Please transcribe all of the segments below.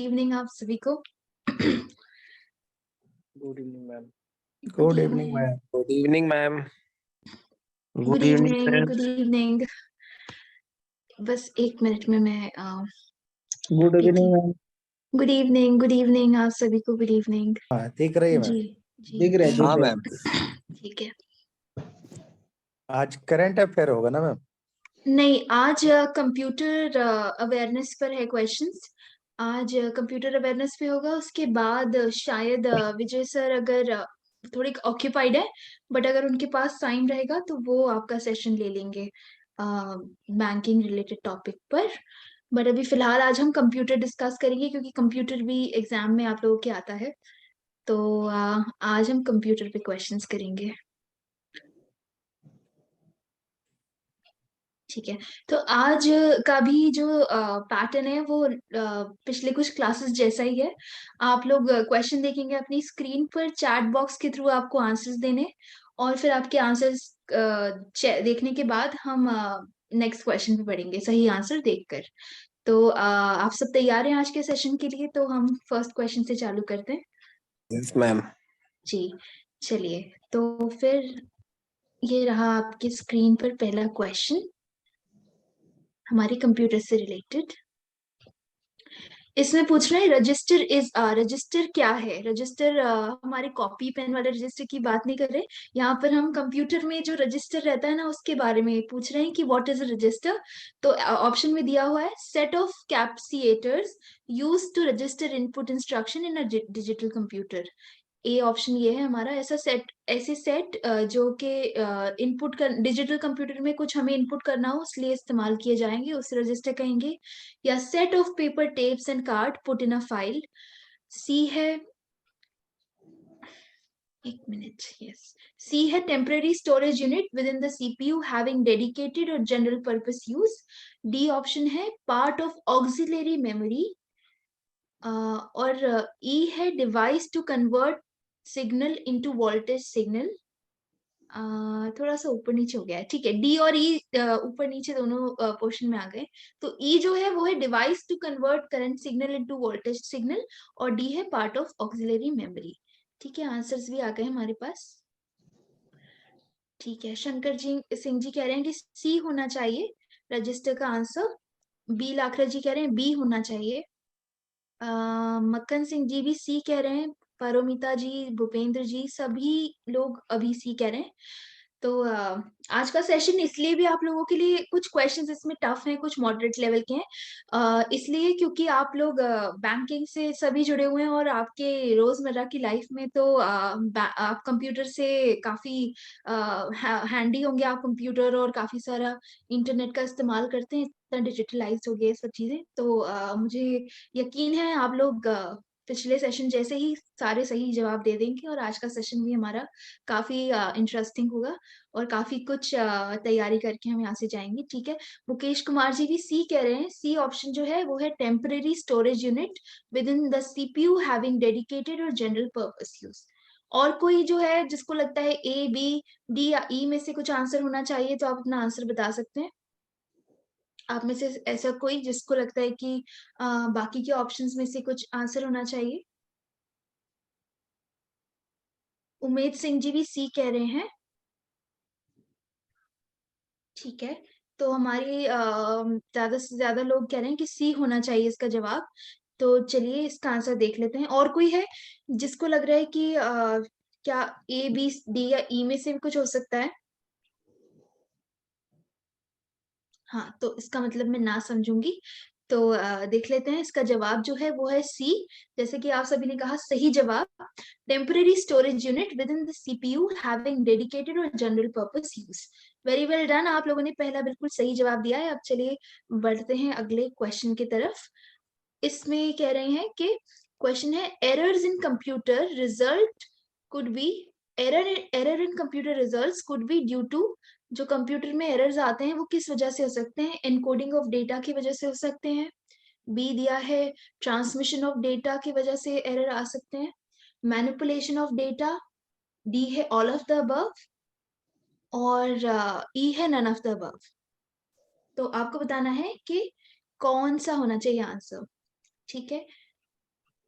Evening आप सभी को। Good evening ma'am. Good evening ma'am. Good evening ma'am. Good evening. Good evening. बस 1 minute में मैं good evening ma'am. Good evening. Good evening आप सभी को। Good evening. दिख रही है मैम? जी जी दिख रहे हाँ मैम। ठीक है। आज करंट अफेयर होगा ना मैम? नहीं, आज कंप्यूटर अवेयरनेस पर है क्वेश्चंस। आज कंप्यूटर अवेयरनेस पे होगा। उसके बाद शायद विजय सर अगर थोड़े ऑक्यूपाइड है, बट अगर उनके पास टाइम रहेगा तो वो आपका सेशन ले लेंगे बैंकिंग रिलेटेड टॉपिक पर। बट अभी फिलहाल आज हम कंप्यूटर डिस्कस करेंगे, क्योंकि कंप्यूटर भी एग्जाम में आप लोगों के आता है। तो आज हम कंप्यूटर पे क्वेश्चंस करेंगे। ठीक है। तो आज का भी जो पैटर्न है वो पिछले कुछ क्लासेस जैसा ही है। आप लोग क्वेश्चन देखेंगे अपनी स्क्रीन पर, चैट बॉक्स के थ्रू आपको आंसर्स देने, और फिर आपके आंसर्स देखने के बाद हम नेक्स्ट क्वेश्चन पे पढ़ेंगे सही आंसर देखकर। तो आप सब तैयार हैं आज के सेशन के लिए? तो हम फर्स्ट क्वेश्चन से चालू करते हैं। Yes ma'am. जी चलिए। तो फिर ये रहा आपकी स्क्रीन पर पहला क्वेश्चन हमारे कंप्यूटर से रिलेटेड। इसमें पूछ रहे हैं रजिस्टर क्या है। रजिस्टर हमारे कॉपी पेन वाले रजिस्टर की बात नहीं कर रहे। यहाँ पर हम कंप्यूटर में जो रजिस्टर रहता है ना, उसके बारे में पूछ रहे हैं कि व्हाट इज अ रजिस्टर। तो ऑप्शन में दिया हुआ है set of capacitors use to register input instruction in a digital computer. A option ये है हमारा। ऐसे सेट जो कि इनपुट कर डिजिटल कंप्यूटर में कुछ हमें इनपुट करना हो इसलिए इस्तेमाल किए जाएंगे, उसे रजिस्टर कहेंगे। या set of paper tapes and card put in a file. C है, एक मिनट, यस, सी है temporary storage unit within the CPU having dedicated और general purpose use. D option है पार्ट ऑफ ऑक्सिलरी मेमोरी। और E है device to convert signal into voltage signal. थोड़ा सा ऊपर नीचे हो गया है। ठीक है, डी और ई ऊपर नीचे दोनों पोर्शन में आ गए। तो ई जो है वो है device to convert current signal into voltage signal, और डी है पार्ट ऑफ ऑक्सिलरी मेमोरी। ठीक है, आंसर्स भी आ गए हमारे पास। ठीक है, शंकर जी सिंह जी कह रहे हैं कि सी होना चाहिए रजिस्टर का आंसर। बी लाखरा जी कह रहे हैं बी होना चाहिए। मक्खन सिंह जी भी सी कह रहे हैं। पारोमिता जी, भूपेंद्र जी, सभी लोग अभी सी कह रहे हैं। तो आज का सेशन इसलिए भी आप लोगों के लिए कुछ क्वेश्चंस इसमें टफ हैं, कुछ मॉडरेट लेवल के हैं। इसलिए क्योंकि आप लोग बैंकिंग से सभी जुड़े हुए हैं, और आपके रोजमर्रा की लाइफ में तो आप कंप्यूटर से काफी हैंडी होंगे। आप कंप्यूटर और काफी सारा इंटरनेट का इस्तेमाल करते हैं, इतना डिजिटलाइज हो गया ये सब चीजें। तो मुझे यकीन है आप लोग पिछले सेशन जैसे ही सारे सही जवाब दे देंगे, और आज का सेशन भी हमारा काफी इंटरेस्टिंग होगा, और काफी कुछ तैयारी करके हम यहाँ से जाएंगे। ठीक है, मुकेश कुमार जी भी सी कह रहे हैं। सी ऑप्शन जो है वो है temporary storage unit within the CPU having dedicated और जनरल पर्पस यूज। और कोई जो है जिसको लगता है ए, बी, डी या ई में से कुछ आंसर होना चाहिए, तो आप अपना आंसर बता सकते हैं। आप में से ऐसा कोई जिसको लगता है कि बाकी के ऑप्शंस में से कुछ आंसर होना चाहिए? उमेद सिंह जी भी सी कह रहे हैं। ठीक है, तो हमारी ज्यादा से ज्यादा लोग कह रहे हैं कि सी होना चाहिए इसका जवाब। तो चलिए इसका आंसर देख लेते हैं। और कोई है जिसको लग रहा है कि क्या ए, बी, डी या ई में से भी कुछ हो सकता है? हाँ, तो इसका मतलब मैं ना समझूंगी। तो देख लेते हैं इसका जवाब जो है वो है सी। जैसे कि आप सभी ने कहा सही जवाब, temporary storage unit within the CPU having dedicated और general purpose use. Very well done, आप लोगों ने पहला बिल्कुल सही जवाब दिया है। अब चलिए बढ़ते हैं अगले क्वेश्चन की तरफ। इसमें कह रहे हैं कि क्वेश्चन है errors in computer result could be error in computer results could be due to. जो कंप्यूटर में एरर्स आते हैं वो किस वजह से हो सकते हैं? एनकोडिंग ऑफ डेटा की वजह से हो सकते हैं। बी दिया है ट्रांसमिशन ऑफ डेटा की वजह से एरर आ सकते हैं। Manipulation of data. डी है ऑल ऑफ द अबव। और ई है नन ऑफ द अबव। तो आपको बताना है कि कौन सा होना चाहिए आंसर। ठीक है,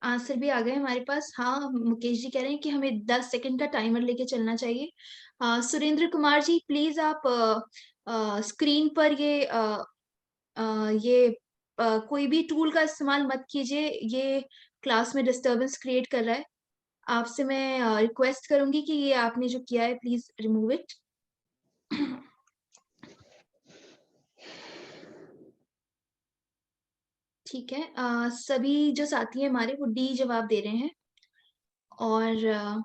आंसर भी आ गए हमारे पास। हाँ, मुकेश जी कह रहे हैं कि हमें 10 सेकंड का टाइमर लेके चलना चाहिए। सुरेंद्र कुमार जी प्लीज आप स्क्रीन पर ये कोई भी टूल का इस्तेमाल मत कीजिए, ये क्लास में डिस्टरबेंस क्रिएट कर रहा है। आपसे मैं रिक्वेस्ट करूंगी कि ये आपने जो किया है प्लीज रिमूव इट। ठीक है, सभी जो साथी हैं हमारे वो डी जवाब दे रहे हैं। और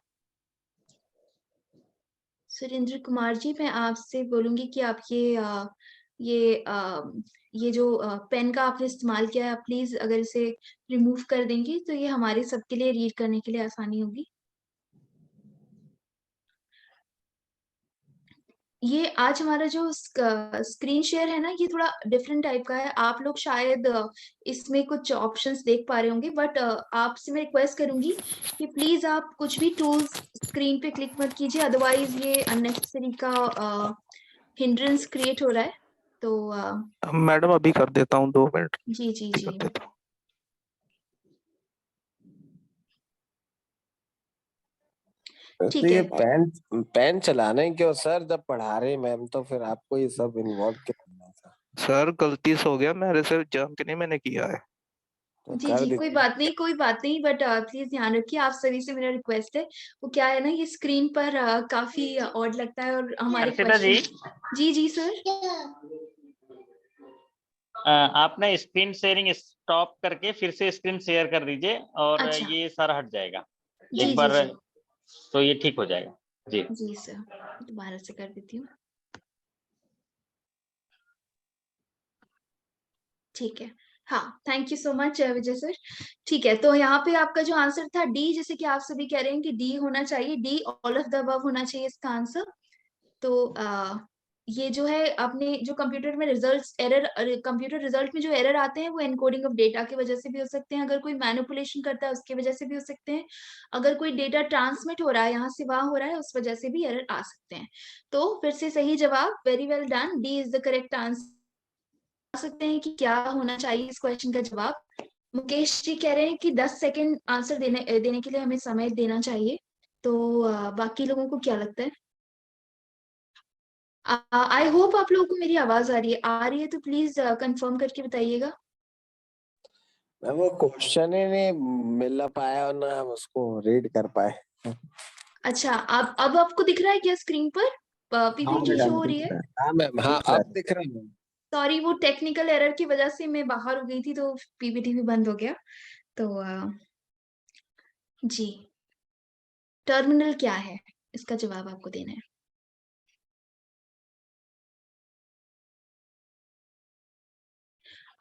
सुरेंद्र कुमार जी मैं आपसे बोलूंगी कि आप ये जो पेन का आपने इस्तेमाल किया है, आप प्लीज अगर इसे रिमूव कर देंगे तो ये हमारे सबके लिए रीड करने के लिए आसानी होगी। ये आज हमारा जो स्क्रीन शेयर है ना, ये थोड़ा डिफरेंट टाइप का है। आप लोग शायद इसमें कुछ ऑप्शंस देख पा रहे होंगे, बट आपसे मैं रिक्वेस्ट करूंगी कि प्लीज आप कुछ भी टूल्स स्क्रीन पे क्लिक मत कीजिए, अदरवाइज ये अननेसेसरी का हिंड्रेंस क्रिएट हो रहा है। तो मैडम अभी कर देता हूँ, 2 मिनट जी जी कर जी। देता हूँ। ठीक तो ये है, पेन चलाना है क्यों सर, जब पढ़ा रहे मैम तो फिर आपको ये सब इन्वॉल्व क्यों करना था? सर गलती से हो गया, मेरे से जानते नहीं मैंने किया है। तो जी कर जी कोई दीजिए। बात नहीं, कोई बात नहीं, बट प्लीज ध्यान रखिए, आप सभी से मेरा रिक्वेस्ट है। वो क्या है ना, ये स्क्रीन पर काफी ऑड लगता है और हमारे अर्पिता जी, क्वेश्चन। जी जी सर। आपने स्क्रीन शेयरिंग स्टॉप करके फिर से स्क्रीन शेयर कर दीजिए और अच्छा। ये सारा हट जाएगा जी एक जी बार, जी तो ये ठीक हो जाएगा जी। जी सर, दोबारा से कर देती हूँ। ठीक है, हाँ, thank you so much Vijay sir. ठीक है, तो यहाँ पे आपका जो आंसर था डी, जैसे कि आप सभी कह रहे हैं कि डी होना चाहिए, D all of the above होना चाहिए इसका आंसर। तो ये जो है आपने जो कंप्यूटर में रिजल्ट्स एरर, कंप्यूटर रिजल्ट में जो एरर आते हैं वो एनकोडिंग ऑफ डेटा की वजह से भी हो सकते हैं, अगर कोई मैनिपुलेशन करता है उसकी वजह से भी हो सकते हैं, अगर कोई डेटा ट्रांसमिट हो रहा है यहाँ से वहां हो रहा है उस वजह से भी एरर आ सकते हैं। तो फिर से सही जवाब, very well done, D is the correct answer. सकते हैं कि क्या होना चाहिए इस क्वेश्चन का जवाब। मुकेश जी कह रहे हैं कि 10 सेकंड आंसर देने के लिए हमें समय देना चाहिए। तो बाकी लोगों को क्या लगता है? आई होप आप लोगों को मेरी आवाज आ रही है तो प्लीज कंफर्म करके बताइएगा। मैम वो क्वेश्चन ही नहीं मिल पाया और ना हम उसको रीड कर पाए। अच्छा, अब आपको दिख रहा है क्या स्क्रीन पर? हाँ पीपीटी शो मैडम हो रही दिख है? रहा है। हाँ मैम, हाँ दिख रहा अब दिख रहा है मैम। सॉरी, वो टेक्निकल एरर की वजह से मैं बाहर हो गई थी तो पीपीटी भी बंद हो गया। तो जी, टर्मिनल क्या है इसका जवाब आपको देना है।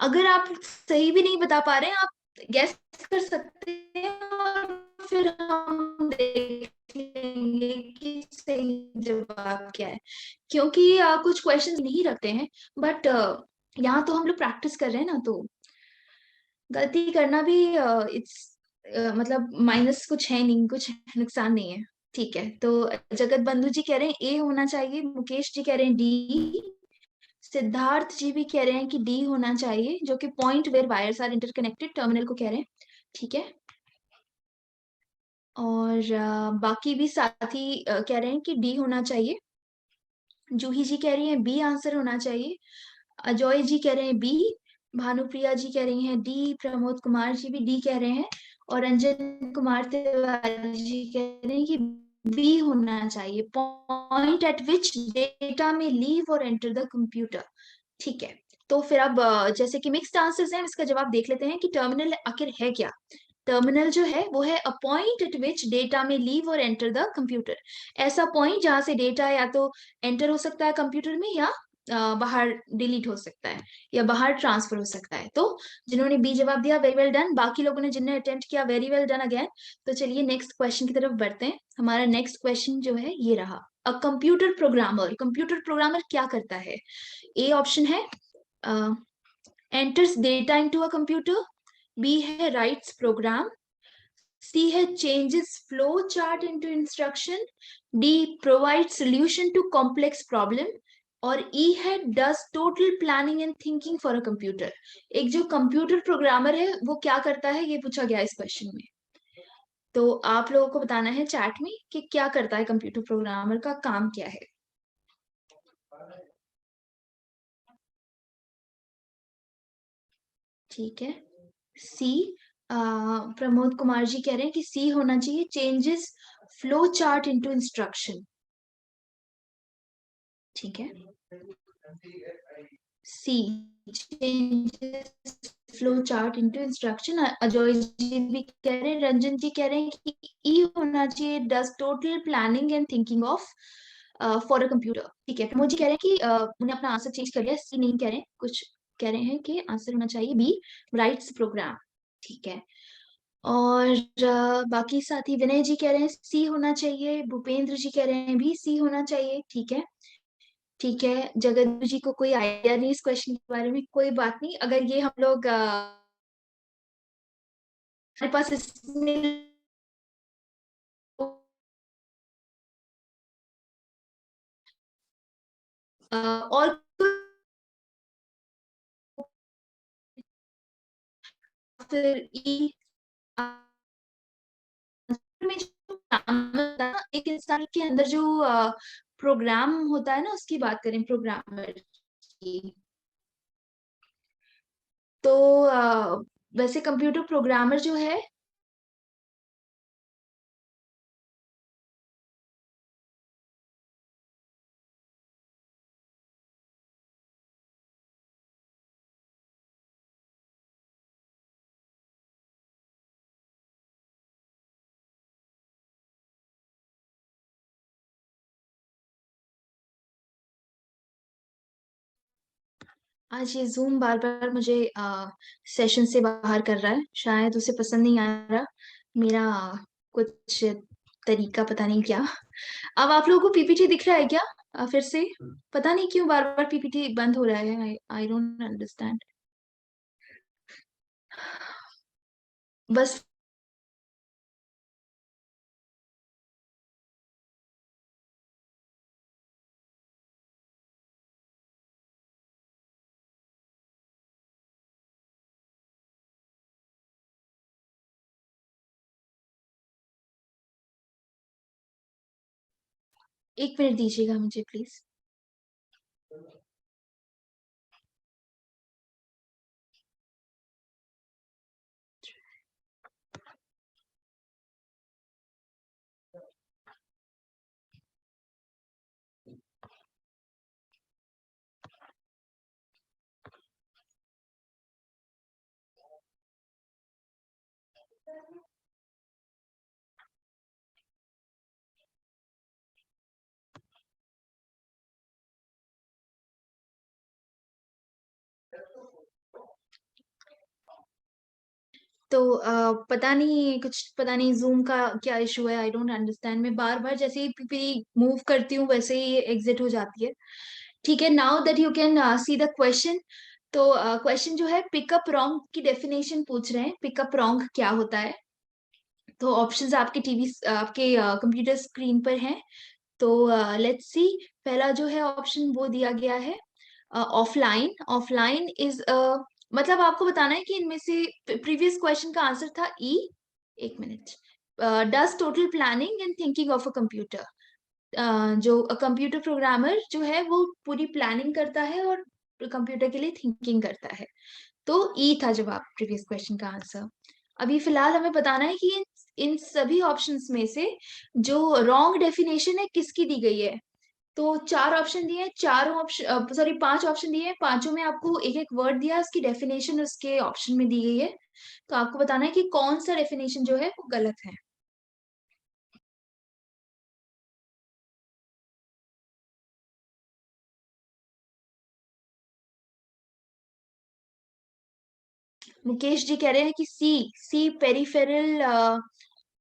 अगर आप सही भी नहीं बता पा रहे हैं, आप गेस कर सकते हैं और फिर हम देख लेंगे कि सही जवाब क्या है, क्योंकि कुछ क्वेश्चंस नहीं रखते हैं, बट यहाँ तो हम लोग प्रैक्टिस कर रहे हैं ना, तो गलती करना भी इट्स मतलब माइनस कुछ है नहीं, कुछ नुकसान नहीं है। ठीक है, तो जगत बंधु जी कह रहे हैं ए होना चाहिए, मुकेश जी कह रहे हैं डी, सिद्धार्थ जी भी कह रहे हैं कि डी होना चाहिए, जो कि point where wires are interconnected terminal को कह रहे हैं। ठीक है, और बाकी भी साथी कह रहे हैं कि डी होना चाहिए। जूही जी कह रही हैं बी आंसर होना चाहिए। अजय जी कह रहे हैं बी, भानुप्रिया जी कह रही हैं डी, प्रमोद कुमार जी भी डी कह रहे हैं, और रंजन कुमार तिवारी जी कह रहे हैं कि बी होना चाहिए, पॉइंट एट विच डेटा में लीव और एंटर द कंप्यूटर। ठीक है, तो फिर अब जैसे कि मिक्स्ड आंसर्स हैं, इसका जवाब देख लेते हैं कि टर्मिनल आखिर है क्या। टर्मिनल जो है वो है a point eight which data में लीव और एंटर द कंप्यूटर। ऐसा पॉइंट जहां से डेटा या तो एंटर हो सकता है कंप्यूटर में, या बाहर डिलीट हो सकता है, या बाहर ट्रांसफर हो सकता है। तो जिन्होंने बी जवाब दिया वेरी वेल डन, बाकी लोगों ने जिन्हें अटेम्प्ट किया वेरी वेल डन अगेन। तो चलिए नेक्स्ट क्वेश्चन की तरफ बढ़ते हैं। हमारा नेक्स्ट क्वेश्चन जो है ये रहा, a computer programmer, computer programmer क्या करता है? ए ऑप्शन है enters data into a computer, B है राइट्स प्रोग्राम, सी है changes flow chart into instruction, D provide solution to complex problem, और ई है does total planning and thinking for a computer. एक जो computer programmer है वो क्या करता है, ये पूछा गया इस क्वेश्चन में। तो आप लोगों को बताना है चैट में कि क्या करता है कंप्यूटर प्रोग्रामर, का काम क्या है। ठीक है, सी, प्रमोद कुमार जी कह रहे हैं कि सी होना चाहिए, changes flow chart into instruction. ठीक है, C changes flow chart into instruction. Ajay ji भी कह रहे हैं, रंजन जी कह रहे हैं कि ई होना चाहिए, does total planning and thinking of for a computer. ठीक है, प्रमोद जी कह रहे हैं कि उन्हें अपना आंसर चेंज कर लिया, सी नहीं कह रहे हैं, कुछ कह रहे हैं कि आंसर होना चाहिए बी, राइट्स प्रोग्राम। ठीक है, और बाकी साथी विनय जी कह रहे हैं सी होना चाहिए, भूपेंद्र जी कह रहे हैं भी सी होना चाहिए। ठीक है, ठीक है, जगत जी को कोई आइडिया नहीं इस क्वेश्चन के बारे में, कोई बात नहीं। अगर ये हम लोग हमारे पास इसमें और फिर ई में जो एक इंसान के अंदर जो प्रोग्राम होता है ना, उसकी बात करें प्रोग्रामर की, तो वैसे कंप्यूटर प्रोग्रामर जो है आज ये जूम बार बार मुझे सेशन से बाहर कर रहा है, शायद उसे पसंद नहीं आ रहा मेरा कुछ तरीका, पता नहीं क्या। अब आप लोगों को पीपीटी दिख रहा है क्या? फिर से पता नहीं क्यों बार बार पीपीटी बंद हो रहा है, आई डोंट अंडरस्टैंड। बस एक मिनट दीजिएगा मुझे प्लीज। तो पता नहीं, कुछ पता नहीं जूम का क्या इशू है, आई डोंट अंडरस्टैंड। मैं बार बार जैसे ही पीपीटी मूव करती हूँ वैसे ही एग्जिट हो जाती है। ठीक है, now that you can see the question. तो क्वेश्चन जो है पिकअप रॉन्ग की डेफिनेशन पूछ रहे हैं, पिकअप रॉन्ग क्या होता है। तो ऑप्शंस आपके टीवी, आपके कंप्यूटर स्क्रीन पर हैं। तो लेट्स सी, पहला जो है ऑप्शन वो दिया गया है ऑफलाइन। ऑफलाइन इज मतलब आपको बताना है कि इनमें से प्रीवियस क्वेश्चन का आंसर था ई। एक minute, does total planning and thinking of a computer. जो कंप्यूटर प्रोग्रामर जो है वो पूरी प्लानिंग करता है और कंप्यूटर के लिए थिंकिंग करता है। तो ई था जवाब प्रीवियस क्वेश्चन का आंसर। अभी फिलहाल हमें बताना है कि इन सभी ऑप्शंस में से जो रॉन्ग डेफिनेशन है किसकी दी गई है। तो चार ऑप्शन दिए हैं, चारों ऑप्शन सॉरी 5 ऑप्शन दिए हैं, पांचों में आपको एक एक वर्ड दिया, उसकी डेफिनेशन उसके ऑप्शन में दी गई है। तो आपको बताना है कि कौन सा डेफिनेशन जो है वो गलत है। मुकेश जी कह रहे हैं कि सी, सी पेरिफेरल,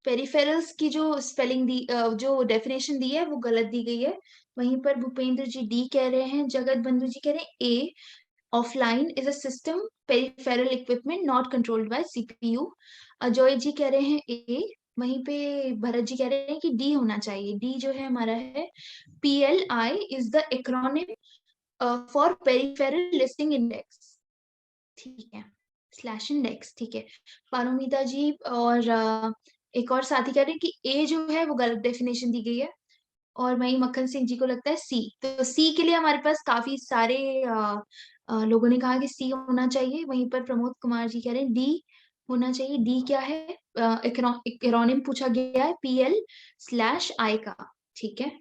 पेरिफेरल्स की जो स्पेलिंग दी, जो डेफिनेशन दी है वो गलत दी गई है। वहीं पर भूपेंद्र जी डी कह रहे हैं, जगत बंधु जी कह रहे हैं A, offline is a system peripheral equipment not controlled by CPU. Ajay ji कह रहे हैं ए। वहीं पे भरत जी कह रहे हैं कि डी होना चाहिए, डी जो है हमारा है PLI is the acronym for peripheral listing index, ठीक है, स्लैश इंडेक्स, ठीक है। पारोमिता जी और एक और साथी कह रहे हैं कि ए जो है वो गलत डेफिनेशन दी गई है, और वही मक्खन सिंह जी को लगता है सी। तो सी के लिए हमारे पास काफी सारे लोगों ने कहा कि सी होना चाहिए। वहीं पर प्रमोद कुमार जी कह रहे हैं डी होना चाहिए। डी क्या है? एक्रोनिम पूछा गया है PL/I का, ठीक है।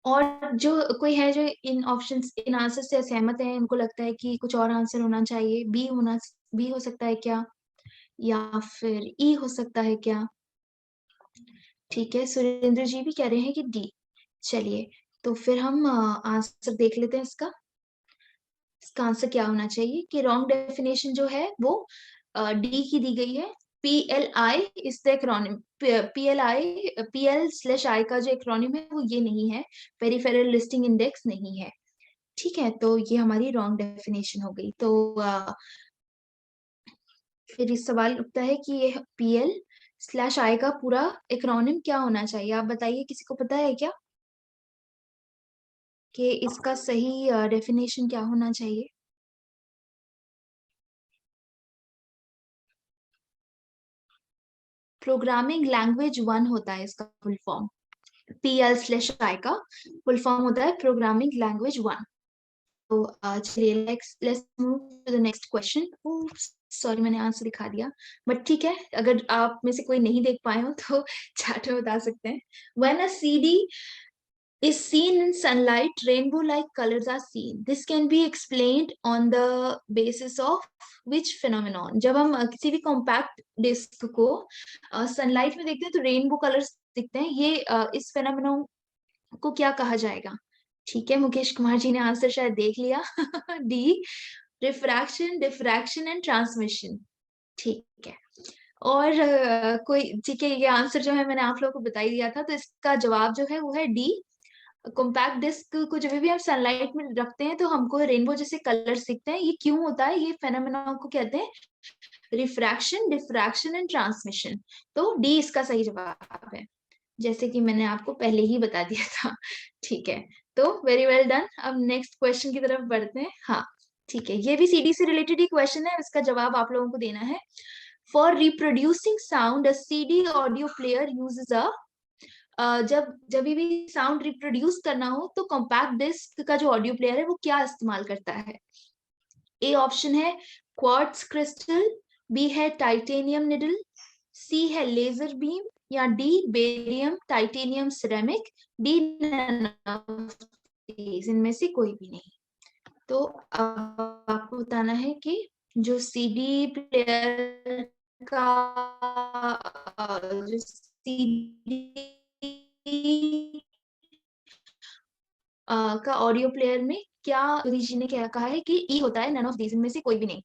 और जो कोई है जो इन ऑप्शंस, इन आंसर से असहमत है, उनको लगता है कि कुछ और आंसर होना चाहिए, बी हो सकता है क्या, या फिर ई हो सकता है क्या? ठीक है, सुरेंद्र जी भी कह रहे हैं कि डी। चलिए, तो फिर हम आंसर देख लेते हैं इसका। इसका आंसर क्या होना चाहिए कि रॉन्ग डेफिनेशन जो है वो डी की दी गई है। PLI is the acronym, PL/I का जो एक्रोनिम है वो ये नहीं है, पेरिफेरल लिस्टिंग इंडेक्स नहीं है, ठीक है। तो ये हमारी रॉन्ग डेफिनेशन हो गई। तो फिर इस सवाल उठता है कि ये PL/I का पूरा एक्रोनिम क्या होना चाहिए? आप बताइए, किसी को पता है क्या कि इसका सही डेफिनेशन क्या होना चाहिए? प्रोग्रामिंग लैंग्वेज 1 होता है इसका फुल फॉर्म। PL/I का फुल फॉर्म होता है प्रोग्रामिंग लैंग्वेज 1। तो चलिए let's move to the next question. Sorry, मैंने आंसर दिखा दिया, बट ठीक है, अगर आप में से कोई नहीं देख पाए हो तो चैट में बता सकते हैं। When a CD is seen in sunlight, rainbow-like colors are seen. This can be explained on the basis of which phenomenon? जब हम किसी भी कॉम्पैक्ट डिस्क को सनलाइट में देखते हैं तो रेनबो कलर्स दिखते हैं। ये इस फेनोमेनन को क्या कहा जाएगा? ठीक है, मुकेश कुमार जी ने आंसर शायद देख लिया। D, refraction, diffraction and transmission, ठीक है। और कोई, ठीक है, ये आंसर जो है मैंने आप लोगों को बता ही दिया था, तो इसका जवाब जो है वो है डी। कॉम्पैक्ट डिस्क को जब भी हम सनलाइट में रखते हैं तो हमको रेनबो जैसे कलर्स दिखते हैं। ये क्यों होता है? ये फेनोमेनन को कहते हैं रिफ्रैक्शन, डिफ्रैक्शन एंड ट्रांसमिशन। तो डी इसका सही जवाब है, जैसे कि मैंने आपको पहले ही बता दिया था, ठीक है। तो वेरी वेल डन। अब नेक्स्ट क्वेश्चन की तरफ बढ़ते हैं। हाँ, ठीक है, ये भी CD से रिलेटेड ही क्वेश्चन है, इसका जवाब आप लोगों को देना है। For reproducing sound, a CD audio player uses a, जब भी साउंड रिप्रोड्यूस करना हो तो कॉम्पैक्ट डिस्क का जो ऑडियो प्लेयर है वो क्या इस्तेमाल करता है? ए ऑप्शन है क्वार्ट्ज क्रिस्टल, बी है टाइटेनियम निडल, सी है लेजर बीम, या D barium titanium ceramic, D इनमें से कोई भी नहीं। तो अब आपको बताना है कि जो CD प्लेयर का जो CD का ऑडियो प्लेयर में क्या, जी ने क्या कहा है कि ई होता है, नन ऑफ दीज, इनमें से कोई भी नहीं।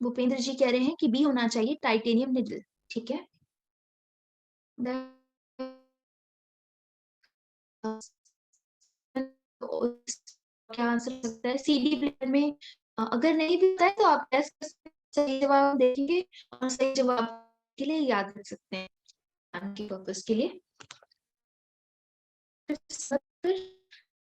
भूपेंद्र जी कह रहे हैं कि बी होना चाहिए, टाइटेनियम निडल, ठीक है। क्या आंसर हो सकता है CD प्लेयर में? अगर नहीं भी पता है तो आप टेस्ट कर सकते हैं, सही जवाब देखेंगे और सही जवाब के लिए याद रख सकते हैं आपके पर्पस के लिए। फिर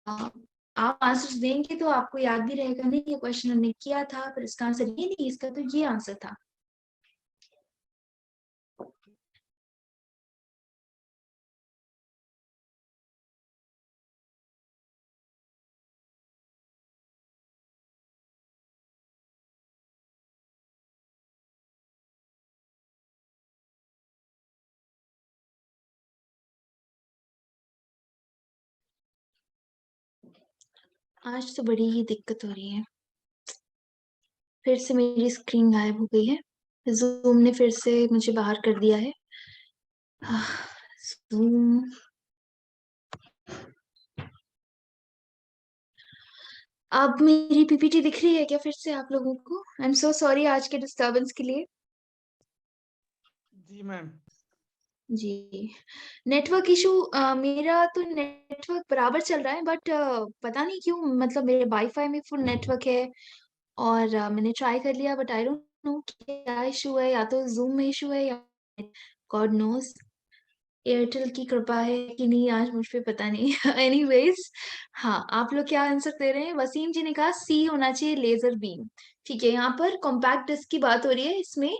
आप आंसर्स देंगे तो आपको याद भी रहेगा, नहीं ये क्वेश्चन हमने किया था, पर इसका आंसर ये नहीं, इसका तो ये आंसर था। आज तो बड़ी ही दिक्कत हो रही है, फिर से मेरी स्क्रीन गायब हो गई है, जूम ने फिर से मुझे बाहर कर दिया है। जूम, अब मेरी PPT दिख रही है क्या फिर से आप लोगों को? आई एम सो सॉरी आज के डिस्टर्बेंस के लिए। जी मैम। जी, नेटवर्क इशू, मेरा तो नेटवर्क बराबर चल रहा है, बट पता नहीं क्यों, मतलब मेरे वाईफाई में फुल नेटवर्क है और मैंने ट्राई कर लिया, बट आई डोंट नो क्या इशू है, या तो जूम में इशू है या गॉड नोज। एयरटेल की कृपा है कि नहीं आज मुझ पे पता नहीं। एनीवेज, हाँ, आप लोग क्या आंसर दे रहे हैं? वसीम जी ने कहा सी होना चाहिए, लेजर बीम। ठीक है, यहाँ पर कॉम्पैक्ट डिस्क की बात हो रही है। इसमें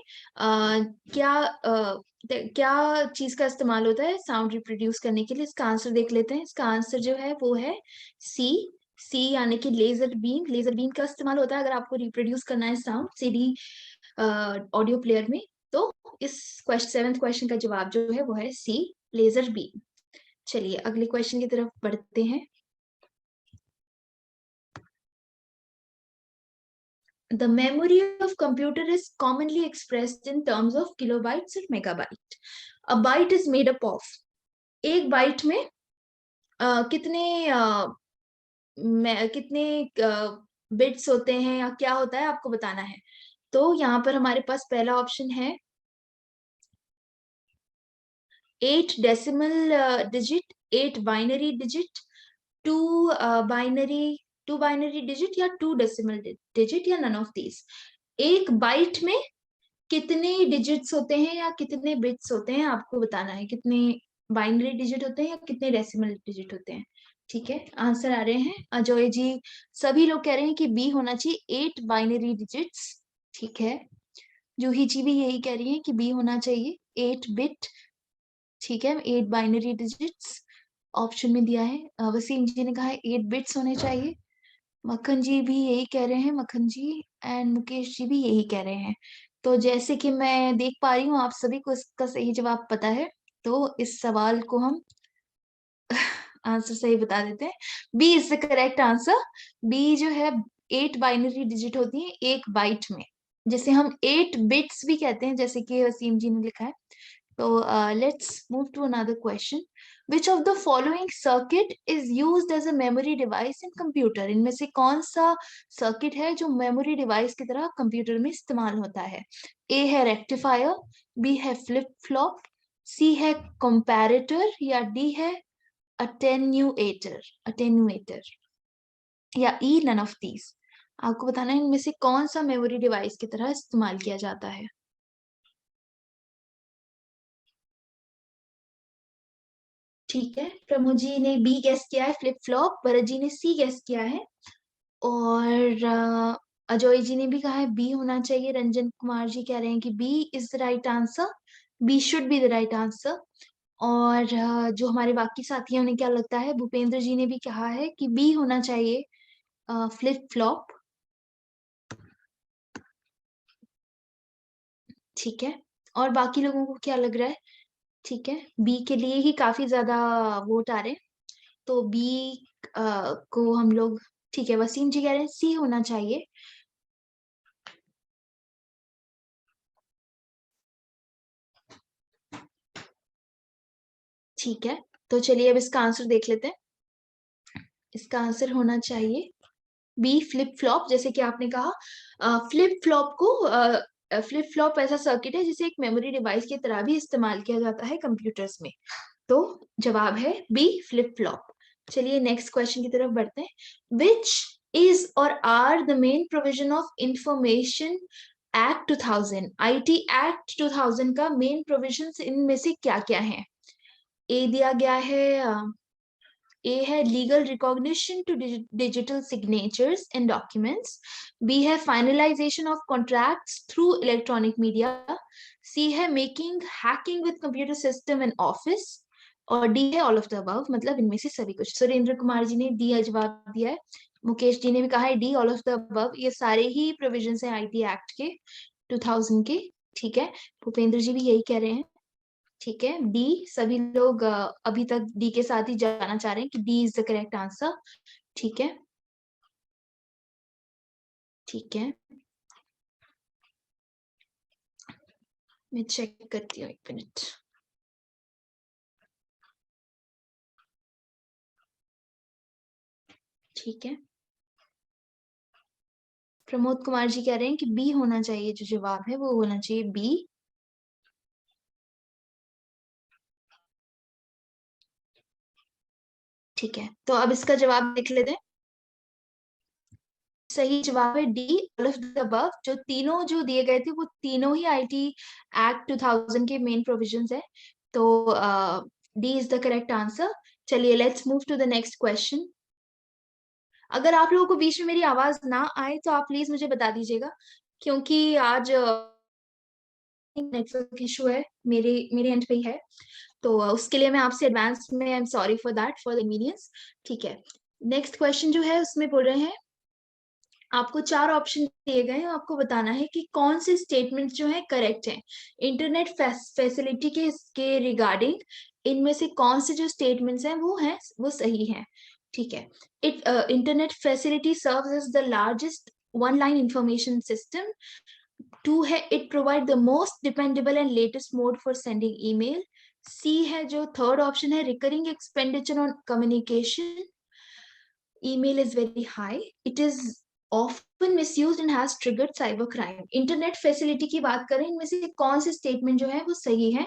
क्या चीज का इस्तेमाल होता है साउंड रिप्रोड्यूस करने के लिए? इसका आंसर देख लेते हैं। इसका आंसर जो है वो है सी। सी यानी कि लेजर बीम। लेजर बीम का इस्तेमाल होता है अगर आपको रिप्रोड्यूस करना है साउंड सीडी ऑडियो प्लेयर में। तो इस सेवेंथ क्वेश्चन का जवाब जो है वो है सी, लेजर बीम। चलिए अगले क्वेश्चन की तरफ बढ़ते हैं। The memory of computer is commonly expressed in terms of kilobytes or megabyte. A byte is made up of, एक बाइट में कितने बिट्स होते हैं या क्या होता है आपको बताना है। तो यहाँ पर हमारे पास पहला ऑप्शन है 8 decimal digit, 8 binary digit, 2 binary digit या 2 डेसिमल डिजिट या नन ऑफ दीज। एक बाइट में कितने डिजिट्स होते हैं या कितने बिट्स होते हैं आपको बताना है। कितने बाइनरी डिजिट होते हैं या कितने डेसिमल डिजिट होते हैं। ठीक है, आंसर आ रहे हैं। अजय जी, सभी लोग कह रहे हैं कि बी होना चाहिए, 8 बाइनरी डिजिट्स। ठीक है, जूही जी भी यही कह रही है कि बी होना चाहिए, 8 बिट। ठीक है, 8 बाइनरी डिजिट्स ऑप्शन में दिया है। वसीम जी ने कहा है 8 बिट्स होने चाहिए। मक्खन जी भी यही कह रहे हैं, मक्खन जी एंड मुकेश जी भी यही कह रहे हैं। तो जैसे कि मैं देख पा रही हूँ आप सभी को इसका सही जवाब पता है, तो इस सवाल को हम आंसर सही बता देते हैं। B is the correct answer. B जो है 8 बाइनरी डिजिट होती है एक बाइट में, जिसे हम 8 बिट्स भी कहते हैं, जैसे कि वसीम जी ने लिखा है। तो let's move to another question. Which of the following circuit is used as a memory device in computer? इनमें से कौन सा सर्किट है जो मेमोरी डिवाइस की तरह कंप्यूटर में इस्तेमाल होता है? ए है रेक्टिफायर, बी है फ्लिप फ्लॉप, सी है कंपैरेटर या डी है अटेन्यूएटर या ई नन ऑफ दीज। आपको बताना है इनमें से कौन सा मेमोरी डिवाइस की तरह इस्तेमाल किया जाता है। ठीक है, प्रमोद जी ने बी गेस किया है फ्लिप फ्लॉप, भरत जी ने सी गेस किया है और अजय जी ने भी कहा है बी होना चाहिए। रंजन कुमार जी कह रहे हैं कि B is the right answer, B should be the right answer. और जो हमारे बाकी साथी हैं उन्हें क्या लगता है? भूपेंद्र जी ने भी कहा है कि बी होना चाहिए, फ्लिप फ्लॉप। ठीक है, और बाकी लोगों को क्या लग रहा है? ठीक है, बी के लिए ही काफी ज्यादा वोट आ रहे हैं, तो बी को हम लोग, ठीक है, वसीम जी कह रहे हैं सी होना चाहिए। ठीक है, तो चलिए अब इसका आंसर देख लेते हैं। इसका आंसर होना चाहिए बी, फ्लिप फ्लॉप। जैसे कि आपने कहा फ्लिप फ्लॉप ऐसा सर्किट है जिसे एक मेमोरी डिवाइस की तरह भी इस्तेमाल किया जाता है कंप्यूटर्स में। तो जवाब है बी, फ्लिप फ्लॉप। चलिए नेक्स्ट क्वेश्चन की तरफ बढ़ते हैं। Which is or are the main provision of information act 2000? IT act 2000 का मेन प्रोविजन इनमें से क्या क्या है? ए दिया गया है, ए है legal recognition to digital signatures and documents, B है finalisation of contracts through electronic media, C है making hacking with computer system and office, और डी है ऑल ऑफ द अबव, मतलब इनमें से सभी कुछ। सुरेंद्र कुमार जी ने डी जवाब दिया है, मुकेश जी ने भी कहा है D, all of the above. ये सारे ही प्रोविजंस हैं आईटी एक्ट के 2000 के। ठीक है, भूपेंद्र जी भी यही कह रहे हैं। ठीक है, डी, सभी लोग अभी तक डी के साथ ही जाना चाह रहे हैं कि D is the correct answer. ठीक है, ठीक है, मैं चेक करती हूँ, 1 मिनट। ठीक है, प्रमोद कुमार जी कह रहे हैं कि बी होना चाहिए, जो जवाब है वो होना चाहिए बी। ठीक है, तो अब इसका जवाब देख लेते हैं। सही जवाब है D, all of the above. जो तीनों जो दिए गए थे वो तीनों ही आईटी एक्ट 2000 के मेन प्रोविजंस है। तो D is the correct answer. चलिए let's move to the next question. अगर आप लोगों को बीच में मेरी आवाज ना आए तो आप प्लीज मुझे बता दीजिएगा, क्योंकि आज नेटवर्क इशू है, मेरे एंड पे ही है। तो उसके लिए मैं आपसे एडवांस में I am sorry for that, for the inconvenience. ठीक है, नेक्स्ट क्वेश्चन जो है उसमें बोल रहे हैं आपको 4 ऑप्शन दिए गए हैं, आपको बताना है कि कौन से स्टेटमेंट जो है करेक्ट है इंटरनेट फैसिलिटी के रिगार्डिंग। इनमें से कौन से जो स्टेटमेंट्स हैं वो सही हैं। ठीक है, internet facility serves as the largest one line information system. 2 है it provide the most dependable and latest mode for sending email. C है जो थर्ड ऑप्शन है recurring expenditure on communication email is very high, it is often misused and has triggered cyber crime। Internet facility की बात करें, इनमें से कौन से स्टेटमेंट जो है वो सही है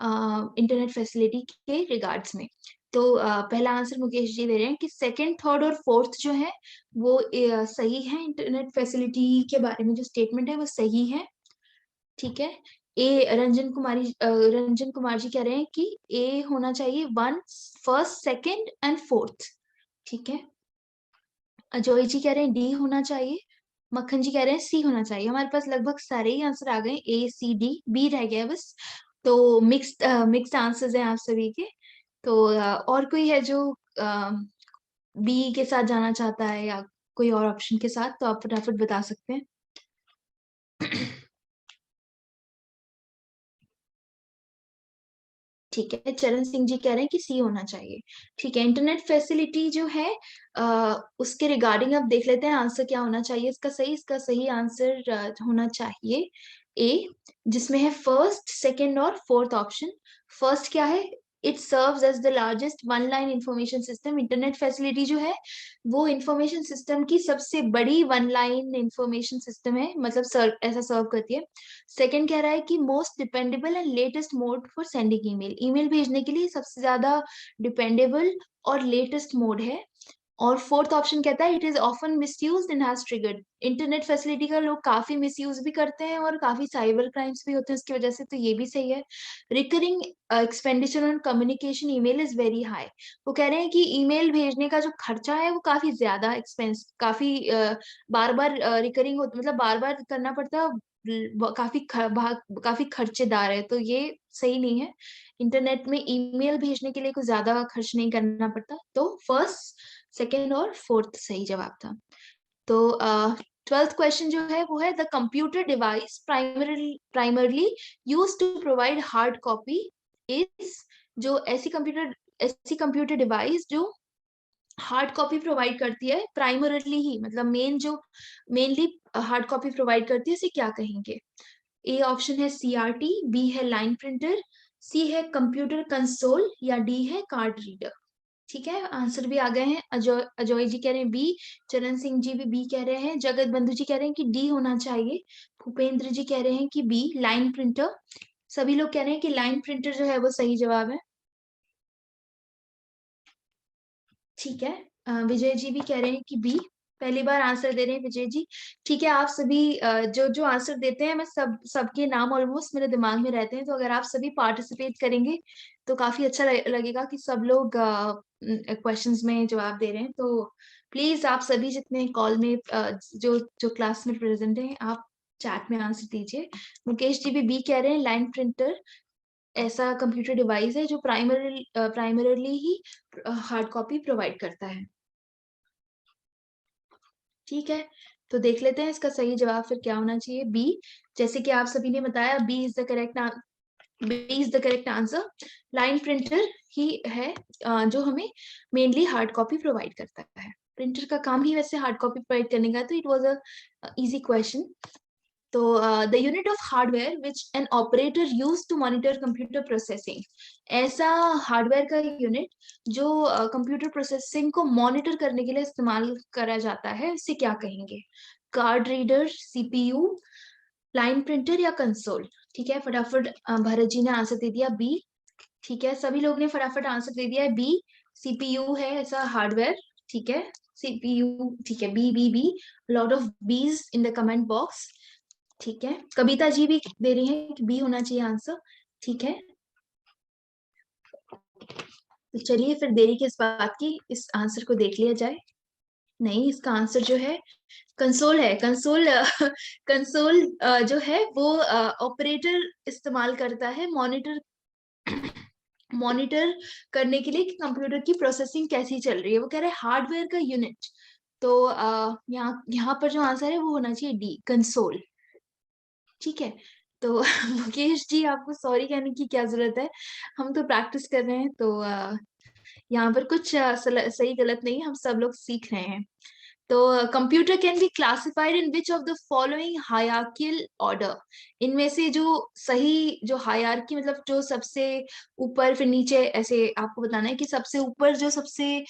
इंटरनेट फैसिलिटी के रिगार्ड्स में। तो पहला आंसर मुकेश जी दे रहे हैं कि सेकंड, थर्ड और फोर्थ जो है वो सही है, इंटरनेट फैसिलिटी के बारे में जो स्टेटमेंट है वो सही है। ठीक है, रंजन कुमार जी कह रहे हैं कि ए होना चाहिए 1, फर्स्ट, सेकंड एंड फोर्थ। ठीक है, अजय जी कह रहे हैं डी होना चाहिए, मक्खन जी कह रहे हैं सी होना चाहिए। हमारे पास लगभग सारे ही आंसर आ गए, ए सी डी, बी रह गया बस। तो मिक्स्ड आंसर्स हैं आप सभी के। तो और कोई है जो बी के साथ जाना चाहता है या कोई और ऑप्शन के साथ, तो आप फटाफट बता सकते हैं। ठीक है, चरण सिंह जी कह रहे हैं कि सी होना चाहिए। ठीक है, इंटरनेट फैसिलिटी जो है उसके रिगार्डिंग अब देख लेते हैं आंसर क्या होना चाहिए इसका सही आंसर होना चाहिए ए, जिसमें है फर्स्ट, सेकंड और फोर्थ ऑप्शन। फर्स्ट क्या है, it serves as the largest one line information system. Internet facility जो है वो इंफॉर्मेशन सिस्टम की सबसे बड़ी वन लाइन इंफॉर्मेशन सिस्टम है, मतलब ऐसा सर्व करती है। सेकंड कह रहा है कि most dependable and latest mode for sending email, email भेजने के लिए सबसे ज्यादा डिपेंडेबल और लेटेस्ट मोड है। और फोर्थ ऑप्शन कहता है it is often misused and has triggered. Internet facility का लोग काफी मिसयूज भी करते हैं और काफी साइबर क्राइम्स भी होते हैं उसकी वजह से, तो ये भी सही है। Recurring expenditure on communication email is very high. वो कह रहे हैं कि ईमेल भेजने का जो खर्चा है वो काफी ज्यादा एक्सपेंस, काफी बार बार रिकरिंग मतलब बार बार करना पड़ता है, काफी खर्चेदार है, तो ये सही नहीं है। इंटरनेट में ईमेल भेजने के लिए कुछ ज्यादा खर्च नहीं करना पड़ता। तो फर्स्ट, सेकेंड और फोर्थ सही जवाब था। तो 12th क्वेश्चन जो है वो है the computer device primarily used to provide hard copy is. जो ऐसी कंप्यूटर डिवाइस जो हार्ड कॉपी प्रोवाइड करती है प्राइमरली ही, मतलब मेनली हार्ड कॉपी प्रोवाइड करती है, इसे क्या कहेंगे। ए ऑप्शन है सीआरटी, बी है लाइन प्रिंटर, सी है कंप्यूटर कंसोल या डी है कार्ड रीडर। ठीक है, आंसर भी आ गए हैं। अजय जी कह रहे हैं बी, चरण सिंह जी भी बी कह रहे हैं, जगत बंधु जी कह रहे हैं कि डी होना चाहिए, भूपेंद्र जी कह रहे हैं कि बी लाइन प्रिंटर। सभी लोग कह रहे हैं कि लाइन प्रिंटर जो है वो सही जवाब है। ठीक है, विजय जी भी कह रहे हैं कि बी, पहली बार आंसर दे रहे हैं विजय जी। ठीक है, आप सभी जो आंसर देते हैं, मैं सबके नाम ऑलमोस्ट मेरे दिमाग में रहते हैं, तो अगर आप सभी पार्टिसिपेट करेंगे तो काफी अच्छा लगेगा कि सब लोग क्वेश्चंस में जवाब दे रहे हैं। तो प्लीज आप सभी जितने कॉल में जो क्लास में प्रेजेंट हैं, आप चैट में आंसर दीजिए। मुकेश जी भी बी कह रहे हैं, लाइन प्रिंटर ऐसा कंप्यूटर डिवाइस है जो प्राइमरली ही हार्ड कॉपी प्रोवाइड करता है। ठीक है, तो देख लेते हैं इसका सही जवाब फिर क्या होना चाहिए, बी। जैसे कि आप सभी ने बताया B is the correct answer. Line printer ही है जो हमें मेनली हार्ड कॉपी प्रोवाइड करता है। प्रिंटर का काम ही वैसे हार्ड कॉपी प्रोवाइड करने का, तो it was a easy question. तो the unit of hardware which an operator use to monitor computer processing, ऐसा हार्डवेयर का यूनिट जो कंप्यूटर प्रोसेसिंग को मॉनिटर करने के लिए इस्तेमाल करा जाता है, उसे क्या कहेंगे। Card reader, CPU, line printer या कंसोल। ठीक है, फटाफट भरत जी ने आंसर दे दिया बी। ठीक है, सभी लोग ने फटाफट आंसर दे दिया है बी, सीपीयू है ऐसा हार्डवेयर। ठीक है, सीपीयू, ठीक है, B B B, lot of B's in the comment box. ठीक है, कविता जी भी दे रही हैं कि बी होना चाहिए आंसर। ठीक है, तो चलिए फिर देरी किस बात की, इस आंसर को देख लिया जाए। नहीं, इसका आंसर जो है कंसोल है। कंसोल कंसोल जो है वो ऑपरेटर इस्तेमाल करता है मॉनिटर मॉनिटर करने के लिए कि कंप्यूटर की प्रोसेसिंग कैसी चल रही है। वो कह रहे हैं हार्डवेयर का यूनिट। तो यहाँ पर जो आंसर है वो होना चाहिए डी, कंसोल। ठीक है, तो मुकेश जी आपको सॉरी कहने की क्या जरूरत है, हम तो प्रैक्टिस कर रहे हैं। तो यहाँ पर कुछ सही गलत नहीं, हम सब लोग सीख रहे हैं। तो computer can be classified in which of the following hierarchical order. इनमें से जो सही, जो हायरार्की मतलब जो सबसे ऊपर फिर नीचे, ऐसे आपको बताना है कि सबसे ऊपर जो सबसे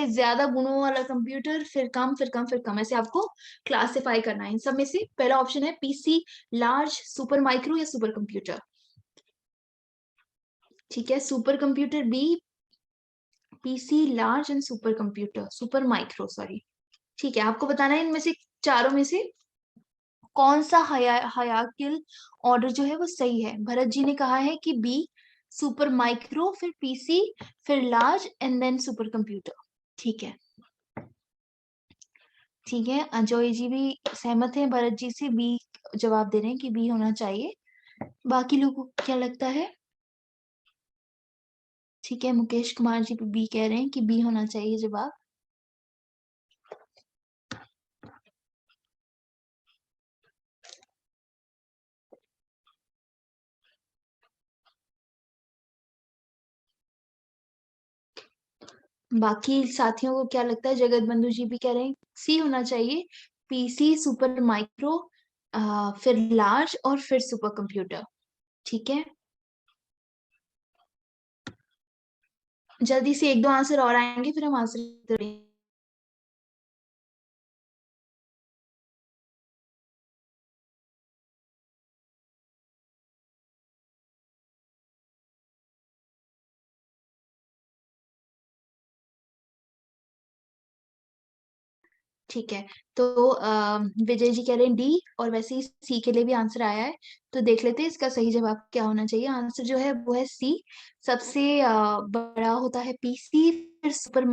ज्यादा गुणों वाला कंप्यूटर, फिर कम फिर कम फिर कम, ऐसे आपको क्लासिफाई करना है। इन सब में से पहला ऑप्शन है पीसी, लार्ज, सुपर माइक्रो या सुपर कंप्यूटर। ठीक है, super computer B, PC, large and super computer, super micro sorry. ठीक है, आपको बताना है इनमें से चारों में से कौन सा हायरार्कियल ऑर्डर जो है वो सही है। भरत जी ने कहा है कि बी, सुपर माइक्रो, फिर पीसी, फिर large and then super computer. ठीक है, ठीक है, अजय जी भी सहमत हैं भरत जी से, बी जवाब दे रहे हैं कि बी होना चाहिए। बाकी लोगों को क्या लगता है? ठीक है, मुकेश कुमार जी भी बी कह रहे हैं कि बी होना चाहिए जवाब। बाकी साथियों को क्या लगता है? जगत बंधु जी भी कह रहे हैं सी होना चाहिए, पीसी, सुपर माइक्रो, फिर लार्ज और फिर सुपर कंप्यूटर। ठीक है, जल्दी से एक दो आंसर और आएंगे फिर हम आंसर करेंगे। ठीक है, तो विजय जी कह रहे हैं डी, और वैसे ही सी के लिए भी आंसर आया है। तो देख लेते हैं इसका सही जवाब क्या होना चाहिए। आंसर जो है वो है सी, सबसे बड़ा होता है पीसी, फिर super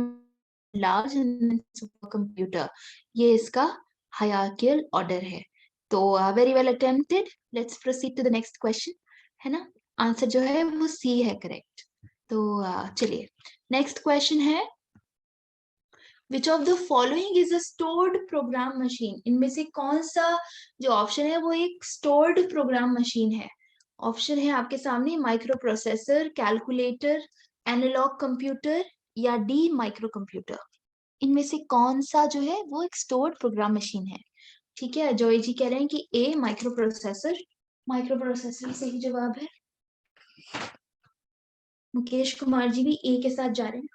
large and super computer. ये इसका हायरार्कियल ऑर्डर है। तो very well attempted, let's proceed to the next question, है ना। आंसर जो है वो सी है, करेक्ट। तो चलिए नेक्स्ट क्वेश्चन है, which of the following is a stored program machine. इनमें से कौन सा जो ऑप्शन है वो एक स्टोर्ड प्रोग्राम मशीन है। ऑप्शन है आपके सामने, micro processor, calculator, analog computer या डी, माइक्रो कंप्यूटर। इनमें से कौन सा जो है वो एक स्टोर्ड प्रोग्राम मशीन है। ठीक है, अजय जी कह रहे हैं कि ए, माइक्रो प्रोसेसर। माइक्रो प्रोसेसर सही जवाब है। मुकेश कुमार जी भी ए के साथ जा रहे हैं।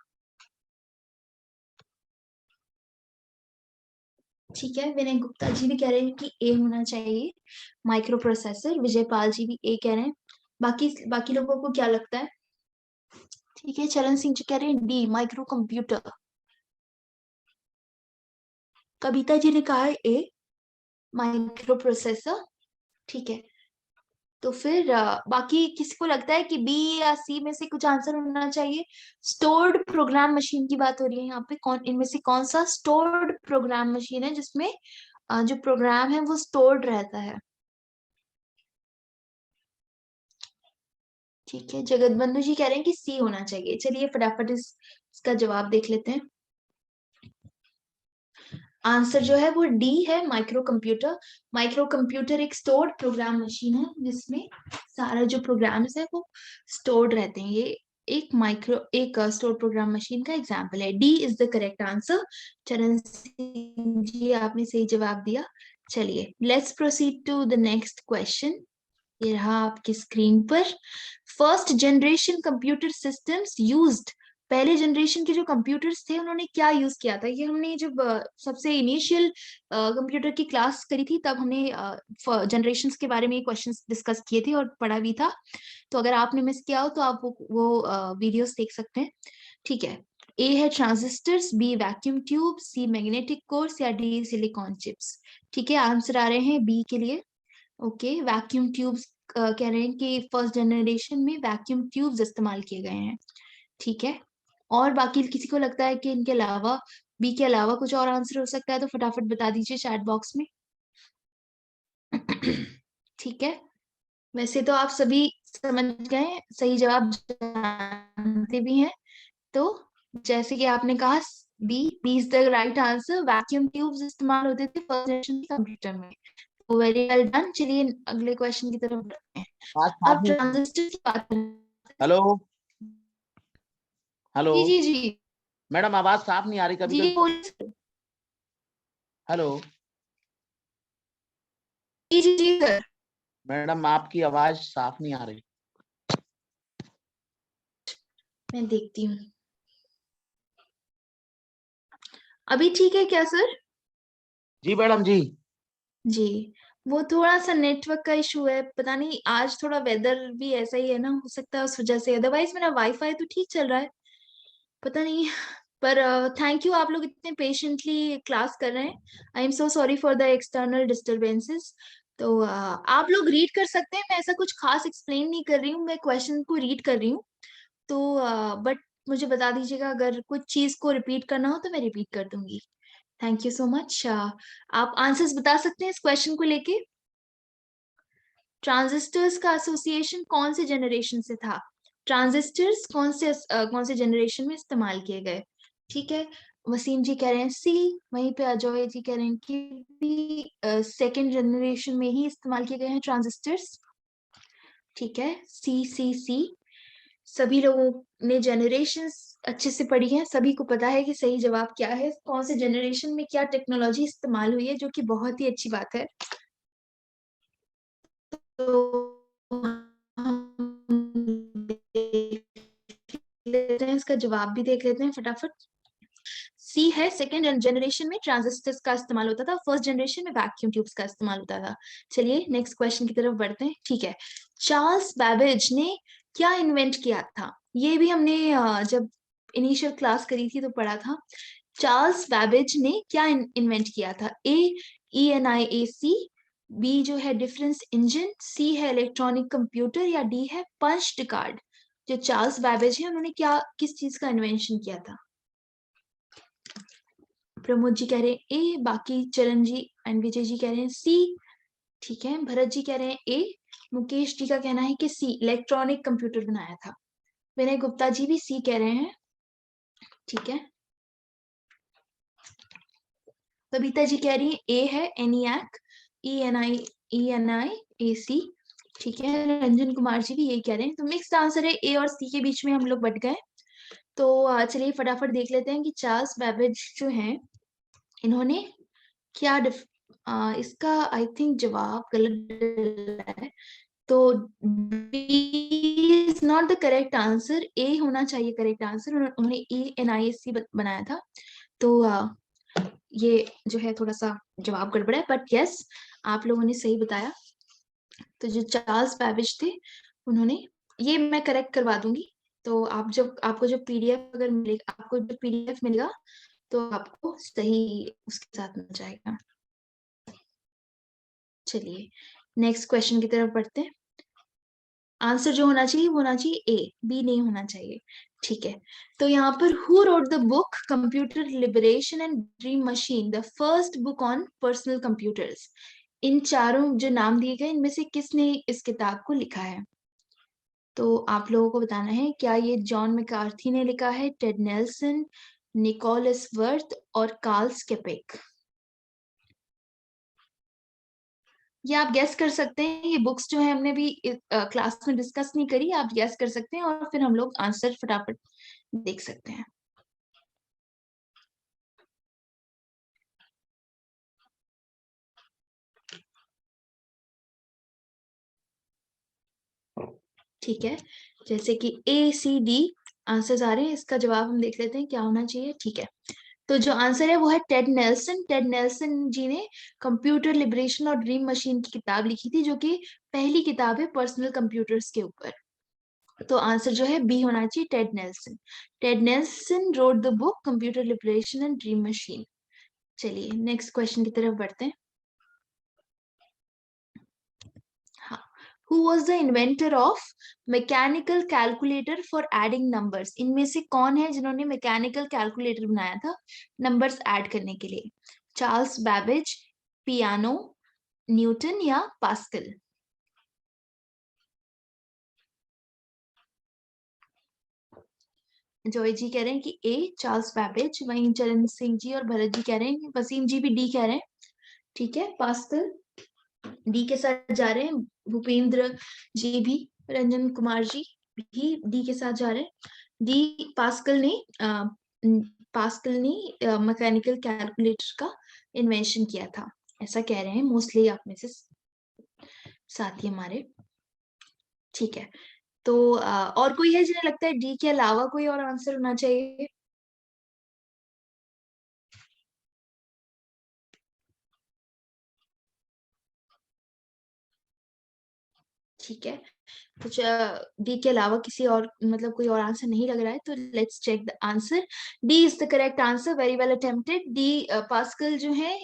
ठीक है, विनय गुप्ता जी भी कह रहे हैं कि ए होना चाहिए, माइक्रो प्रोसेसर। विजय पाल जी भी ए कह रहे हैं। बाकी लोगों को क्या लगता है? ठीक है, चरण सिंह जी कह रहे हैं D, micro computer. Kavita ji ने कहा है ए, माइक्रो प्रोसेसर। ठीक है, तो फिर बाकी किसी को लगता है कि बी या सी में से कुछ आंसर होना चाहिए। स्टोर्ड प्रोग्राम मशीन की बात हो रही है यहाँ पे, कौन इनमें से कौन सा स्टोर्ड प्रोग्राम मशीन है जिसमें जो प्रोग्राम है वो स्टोर्ड रहता है। ठीक है, जगत बंधु जी कह रहे हैं कि सी होना चाहिए। चलिए फटाफट इसका जवाब देख लेते हैं। आंसर जो है वो डी है, माइक्रो कंप्यूटर। माइक्रो कंप्यूटर एक स्टोर्ड प्रोग्राम मशीन है जिसमें सारा जो प्रोग्राम्स है वो स्टोर्ड रहते हैं। ये एक स्टोर्ड प्रोग्राम मशीन का एग्जांपल है। D is the correct answer. Charan Singh ji आपने सही जवाब दिया। चलिए let's proceed to the next question. ये रहा आपकी स्क्रीन पर। First generation computer systems used, पहले जनरेशन के जो कंप्यूटर्स थे उन्होंने क्या यूज किया था। ये हमने जब सबसे इनिशियल कंप्यूटर की क्लास करी थी तब हमने जनरेशन्स के बारे में क्वेश्चंस डिस्कस किए थे और पढ़ा भी था। तो अगर आपने मिस किया हो तो आप वो वीडियोस देख सकते हैं। ठीक है, ए है ट्रांजिस्टर्स, बी वैक्यूम ट्यूब, सी मैग्नेटिक कोर्स या डी सिलिकॉन चिप्स। ठीक है, आंसर आ रहे हैं बी के लिए। ओके, वैक्यूम ट्यूब्स कह रहे हैं कि फर्स्ट जनरेशन में वैक्यूम ट्यूब्स इस्तेमाल किए गए हैं, ठीक है। और बाकी किसी को लगता है कि इनके अलावा, बी के अलावा कुछ और आंसर हो सकता है तो फटाफट बता दीजिए चैट बॉक्स में। ठीक है, वैसे तो आप सभी समझ गए, सही जवाब जानते भी हैं। तो जैसे कि आपने कहा B is the right answer, vacuum tubes इस्तेमाल होते थे फर्स्ट जनरेशन कंप्यूटर में। तो वेरी वेल डन। चलिए अगले क्वेश्चन की तरफ बढ़ते हैं। अब ट्रांजिस्टर की बात करें। हेलो हेलो जी जी जी मैडम, आवाज साफ नहीं आ रही कभी जी कभी। बोलिए। हेलो जी जी जी सर। मैडम, आपकी आवाज साफ नहीं आ रही। मैं देखती हूँ, अभी ठीक है क्या सर? जी मैडम जी। जी, वो थोड़ा सा नेटवर्क का इशू है, पता नहीं आज थोड़ा वेदर भी ऐसा ही है ना, हो सकता है उस वजह से। अदरवाइज मेरा वाईफाई तो ठीक चल रहा है, पता नहीं। पर थैंक यू, आप लोग इतने पेशेंटली क्लास कर रहे हैं। I am so sorry for the external disturbances. तो आप लोग रीड कर सकते हैं, मैं ऐसा कुछ खास एक्सप्लेन नहीं कर रही हूँ, मैं क्वेश्चन को रीड कर रही हूँ। तो बट मुझे बता दीजिएगा अगर कुछ चीज को रिपीट करना हो तो मैं रिपीट कर दूंगी। Thank you so much. आप आंसर्स बता सकते हैं इस क्वेश्चन को लेके। ट्रांजिस्टर्स का एसोसिएशन कौन से जनरेशन से था? ट्रांजिस्टर्स कौन से जनरेशन में इस्तेमाल किए गए? ठीक है, वसीम जी कह रहे हैं सी, वहीं पे अजय जी कह रहे हैं कि भी सेकेंड जनरेशन में ही इस्तेमाल किए गए हैं ट्रांजिस्टर्स। ठीक है, सी सी सी। सभी लोगों ने जनरेशंस अच्छे से पढ़ी है, सभी को पता है कि सही जवाब क्या है, कौन से जनरेशन में क्या टेक्नोलॉजी इस्तेमाल हुई है, जो कि बहुत ही अच्छी बात है। तो हम देख लेते हैं, इसका जवाब भी देख लेते हैं फटाफट। सी है, सेकेंड जनरेशन में ट्रांजिस्टर्स का इस्तेमाल होता था, फर्स्ट जनरेशन में वैक्यूम ट्यूब्स का इस्तेमाल होता था। चलिए नेक्स्ट क्वेश्चन की तरफ बढ़ते हैं। ठीक है, चार्ल्स बेबेज ने क्या इन्वेंट किया था? ये भी हमने जब इनिशियल क्लास करी थी तो पढ़ा था। चार्ल्स बेबेज ने क्या इन्वेंट किया था? ENIAC, बी जो है डिफरेंस इंजन, सी है इलेक्ट्रॉनिक कंप्यूटर, या डी है पंच्ड कार्ड। जो चार्ल्स बेबेज है उन्होंने क्या, किस चीज का इन्वेंशन किया था? प्रमोद जी कह रहे हैं ए, बाकी चरण जी एंड विजय जी कह रहे हैं सी। ठीक है, भरत जी कह रहे हैं ए, मुकेश जी का कहना है कि सी, इलेक्ट्रॉनिक कंप्यूटर बनाया था। विनय गुप्ता जी भी सी कह रहे हैं। ठीक है, बबीता जी कह रही है ए है, ENIAC, ENIAC। ठीक है, रंजन कुमार जी भी यही कह रहे हैं। तो मिक्स्ड आंसर है, ए और सी के बीच में हम लोग बट गए। तो चलिए फटाफट देख लेते हैं कि चार्ल्स बेबेज जो हैं इन्होंने क्या इसका आई थिंक जवाब गलत है, तो B is not the correct answer, A होना चाहिए करेक्ट आंसर। उन्होंने ENIAC बनाया था। तो ये जो है थोड़ा सा जवाब गड़बड़ है, बट यस आप लोगों ने सही बताया। तो जो चार्ल्स बेबेज थे उन्होंने, ये मैं करेक्ट करवा दूंगी। तो आप जब आपको जो PDF अगर मिलेगा, आपको जो PDF मिलेगा तो आपको सही उसके साथ मिल जाएगा। चलिए नेक्स्ट क्वेश्चन की तरफ बढ़ते हैं। आंसर जो होना चाहिए वो होना चाहिए ए, बी नहीं होना चाहिए। ठीक है, तो यहाँ पर who wrote the book computer liberation and dream machine, the first book on personal computers? इन चारों जो नाम दिए गए इनमें से किसने इस किताब को लिखा है? तो आप लोगों को बताना है, क्या ये जॉन मैकार्थी ने लिखा है, टेड नेल्सन, निकोलस वर्थ और कार्ल स्केपिक? ये आप गैस कर सकते हैं, ये बुक्स जो है हमने भी क्लास में डिस्कस नहीं करी, आप गैस कर सकते हैं और फिर हम लोग आंसर फटाफट देख सकते हैं। ठीक है, जैसे कि ACD आंसर्स आ रहे हैं, इसका जवाब हम देख लेते हैं क्या होना चाहिए। ठीक है, तो जो आंसर है वो है टेड नेल्सन। टेड नेल्सन जी ने कंप्यूटर लिबरेशन और ड्रीम मशीन की किताब लिखी थी, जो कि पहली किताब है पर्सनल कंप्यूटर्स के ऊपर। तो आंसर जो है बी होना चाहिए, Ted Nelson. Ted Nelson road the book computer liberation and dream machine. चलिए नेक्स्ट क्वेश्चन की तरफ बढ़ते हैं। हाँ, Who was the inventor of mechanical calculator for adding numbers? इनमें से कौन है जिन्होंने mechanical calculator बनाया था numbers add करने के लिए? चार्ल्स बैबेज, पियानो, न्यूटन या पास्कल? जॉय जी कह रहे हैं कि ए चार्ल्स बैबेज, वहीं चरण सिंह जी और भरत जी कह रहे हैं, वसीम जी भी डी कह रहे हैं। ठीक है, पास्कल डी के साथ जा रहे हैं, भूपेंद्र जी भी, रंजन कुमार जी भी डी के साथ जा रहे हैं। डी पास्कल ने मैकेनिकल कैलकुलेटर का इन्वेंशन किया था, ऐसा कह रहे हैं मोस्टली आप में से साथी हमारे। ठीक है, तो और कोई है जिन्हें लगता है डी के अलावा कोई और आंसर होना चाहिए? ठीक है, कुछ डी के अलावा किसी और मतलब कोई और आंसर नहीं लग रहा है, तो let's check the answer. D is the correct answer, very well attempted. D Pascal जो है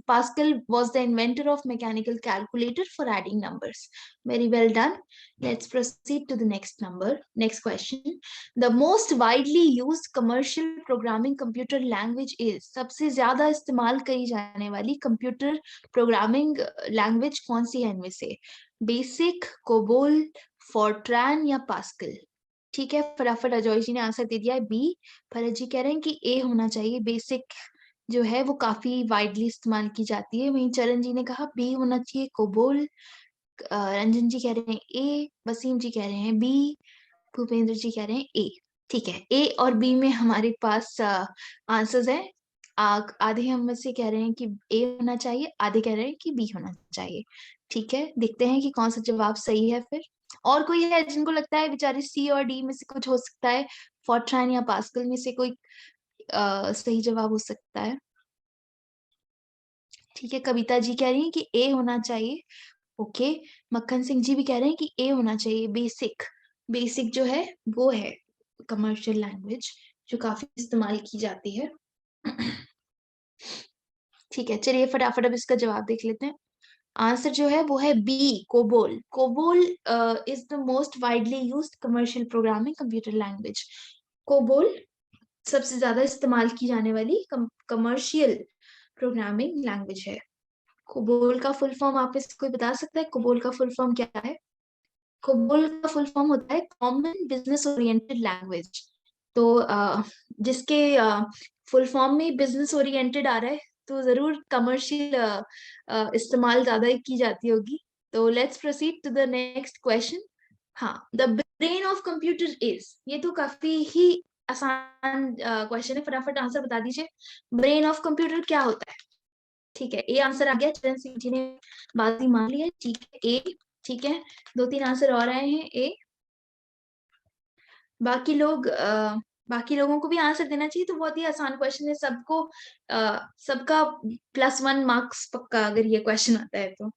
Pascal was the inventor of mechanical calculator for adding numbers, very well done. Let's proceed to the next question. The most widely used commercial programming computer language is, सबसे ज्यादा इस्तेमाल करी जाने वाली computer programming language कौन सी है इनमें से? बेसिक, कोबोल, फोर्ट्रान या पास्कल? ठीक है, फटाफट अजय जी ने आंसर दे दिया है बी। भरत जी कह रहे हैं कि ए होना चाहिए, बेसिक जो है वो काफी वाइडली इस्तेमाल की जाती है। वहीं चरण जी ने कहा बी होना चाहिए, कोबोल। रंजन जी कह रहे हैं ए, वसीम जी कह रहे हैं बी, भूपेंद्र जी कह रहे हैं ए। ठीक है, ए और बी में हमारे पास आंसर्स है। आधे हम में से कह रहे हैं कि ए होना चाहिए, आधे कह रहे हैं कि बी होना चाहिए। ठीक है, देखते हैं कि कौन सा जवाब सही है फिर। और कोई है जिनको लगता है बेचारे सी और डी में से कुछ हो सकता है, फोर्ट्रान या पास्कल में से कोई सही जवाब हो सकता है? ठीक है, कविता जी कह रही है कि ए होना चाहिए। ओके, मक्खन सिंह जी भी कह रहे हैं कि ए होना चाहिए, बेसिक जो है वो है कमर्शियल लैंग्वेज जो काफी इस्तेमाल की जाती है। ठीक है, चलिए फटाफट अब इसका जवाब देख लेते हैं। आंसर जो है वो है B, COBOL. COBOL is the most widely used commercial programming computer language. COBOL सबसे ज्यादा इस्तेमाल की जाने वाली कमर्शियल प्रोग्रामिंग लैंग्वेज है। कोबोल का फुल फॉर्म आप में से कोई बता सकता है? कोबोल का फुल फॉर्म क्या है? कोबोल का फुल फॉर्म होता है कॉमन बिजनेस ओरिएंटेड लैंग्वेज। तो जिसके फुल फॉर्म में बिजनेस ओरिएंटेड आ रहा है तो जरूर कमर्शियल इस्तेमाल ज्यादा ही की जाती होगी। तो let's proceed to the next question. हाँ, the brain of computer is, ये तो काफी ही आसान क्वेश्चन है, फटाफट आंसर बता दीजिए। ब्रेन ऑफ कंप्यूटर क्या होता है? ठीक है, ए आंसर आ गया, चरण सिंह जी ने बाजी मान ली है। ठीक है, ए। ठीक है, 2-3 आंसर और आए हैं ए। बाकी लोगों को भी आंसर देना चाहिए, तो बहुत ही आसान क्वेश्चन है, सबका +1 मार्क्स पक्का अगर ये क्वेश्चन आता है तो।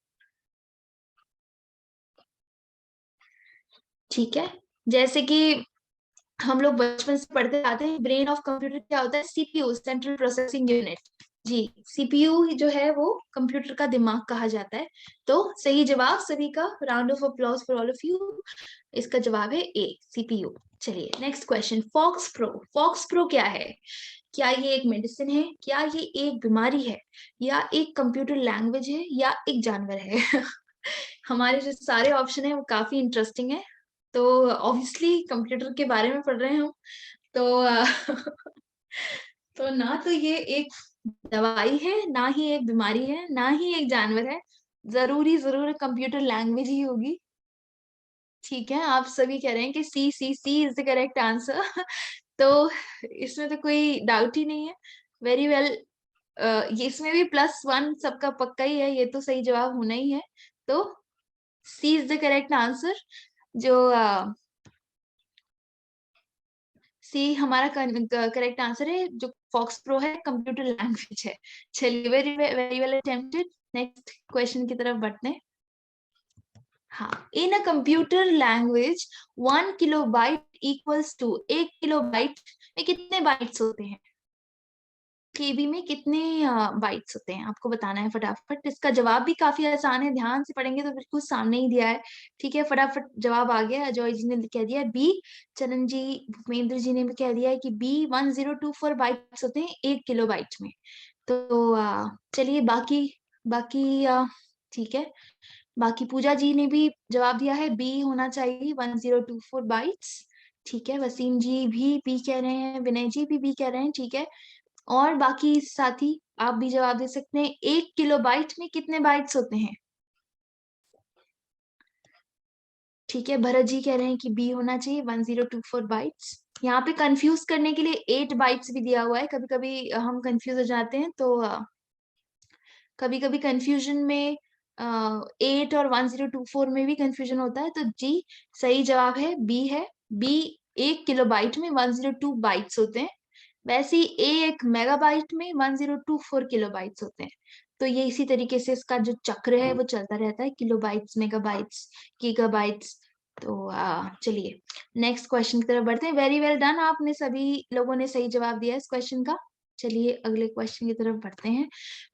ठीक है, जैसे कि हम लोग बचपन से पढ़ते आते हैं, ब्रेन ऑफ कंप्यूटर क्या होता है? CPU, central processing unit. जी, सीपीयू जो है वो कंप्यूटर का दिमाग कहा जाता है। तो सही जवाब सभी का, round of applause for all of you. इसका जवाब है ए, सीपीयू। चलिए next question, FoxPro. FoxPro क्या है? क्या ये एक मेडिसिन है, क्या ये एक बीमारी है, या एक कंप्यूटर लैंग्वेज है, या एक जानवर है? हमारे जो सारे ऑप्शन है वो काफी इंटरेस्टिंग है। तो ऑब्वियसली कंप्यूटर के बारे में पढ़ रहे हैं हम, तो तो ना तो ये एक दवाई है, ना ही एक बीमारी है, ना ही एक जानवर है, जरूर कंप्यूटर लैंग्वेज ही होगी। ठीक है, आप सभी कह रहे हैं कि सी इज द करेक्ट आंसर। तो इसमें तो कोई डाउट ही नहीं है, वेरी वेल। ये इसमें भी +1 सबका पक्का ही है, ये तो सही जवाब होना ही है। तो C is the correct answer, जो सी हमारा करेक्ट आंसर है, जो फॉक्स प्रो है कंप्यूटर लैंग्वेज है। चलिए, very very well attempted. Next question की तरफ बढ़ते हैं। हाँ, in a computer language 1 kilobyte equals to, 1 kilobyte में कितने बाइट्स होते हैं? केबी में कितने बाइट्स होते हैं आपको बताना है फटाफट। इसका जवाब भी काफी आसान है, ध्यान से पढ़ेंगे तो बिल्कुल सामने ही दिया है। ठीक है, फटाफट जवाब आ गया। अजय जी ने कह दिया बी, चरण जी, भूपेंद्र जी ने भी कह दिया है कि बी 1024 बाइट्स होते हैं 1 किलोबाइट में। तो चलिए बाकी बाकी ठीक है, बाकी पूजा जी ने भी जवाब दिया है बी होना चाहिए 1024 बाइट्स। ठीक है, वसीम जी भी बी कह रहे हैं, विनय जी भी बी कह रहे हैं। ठीक है, और बाकी साथी आप भी जवाब दे सकते हैं, 1 किलोबाइट में कितने बाइट्स होते हैं। ठीक है, भरत जी कह रहे हैं कि बी होना चाहिए 1024 बाइट्स। यहाँ पे कंफ्यूज करने के लिए 8 बाइट्स भी दिया हुआ है, कभी कभी हम कंफ्यूज हो जाते हैं, तो कभी कभी कंफ्यूजन में 8 और 1024 में भी कंफ्यूजन होता है। तो जी सही जवाब है बी है। बी 1 किलोबाइट में 102 बाइट्स होते हैं, वैसे ही एक मेगाबाइट में 1024 किलोबाइट्स होते हैं। तो ये इसी तरीके से इसका जो चक्र है वो चलता रहता है, किलोबाइट्स, मेगाबाइट्स, गीगाबाइट्स। तो चलिए नेक्स्ट क्वेश्चन की तरफ बढ़ते हैं। वेरी वेल डन, आपने सभी लोगों ने सही जवाब दिया इस क्वेश्चन का। चलिए अगले क्वेश्चन की तरफ बढ़ते हैं।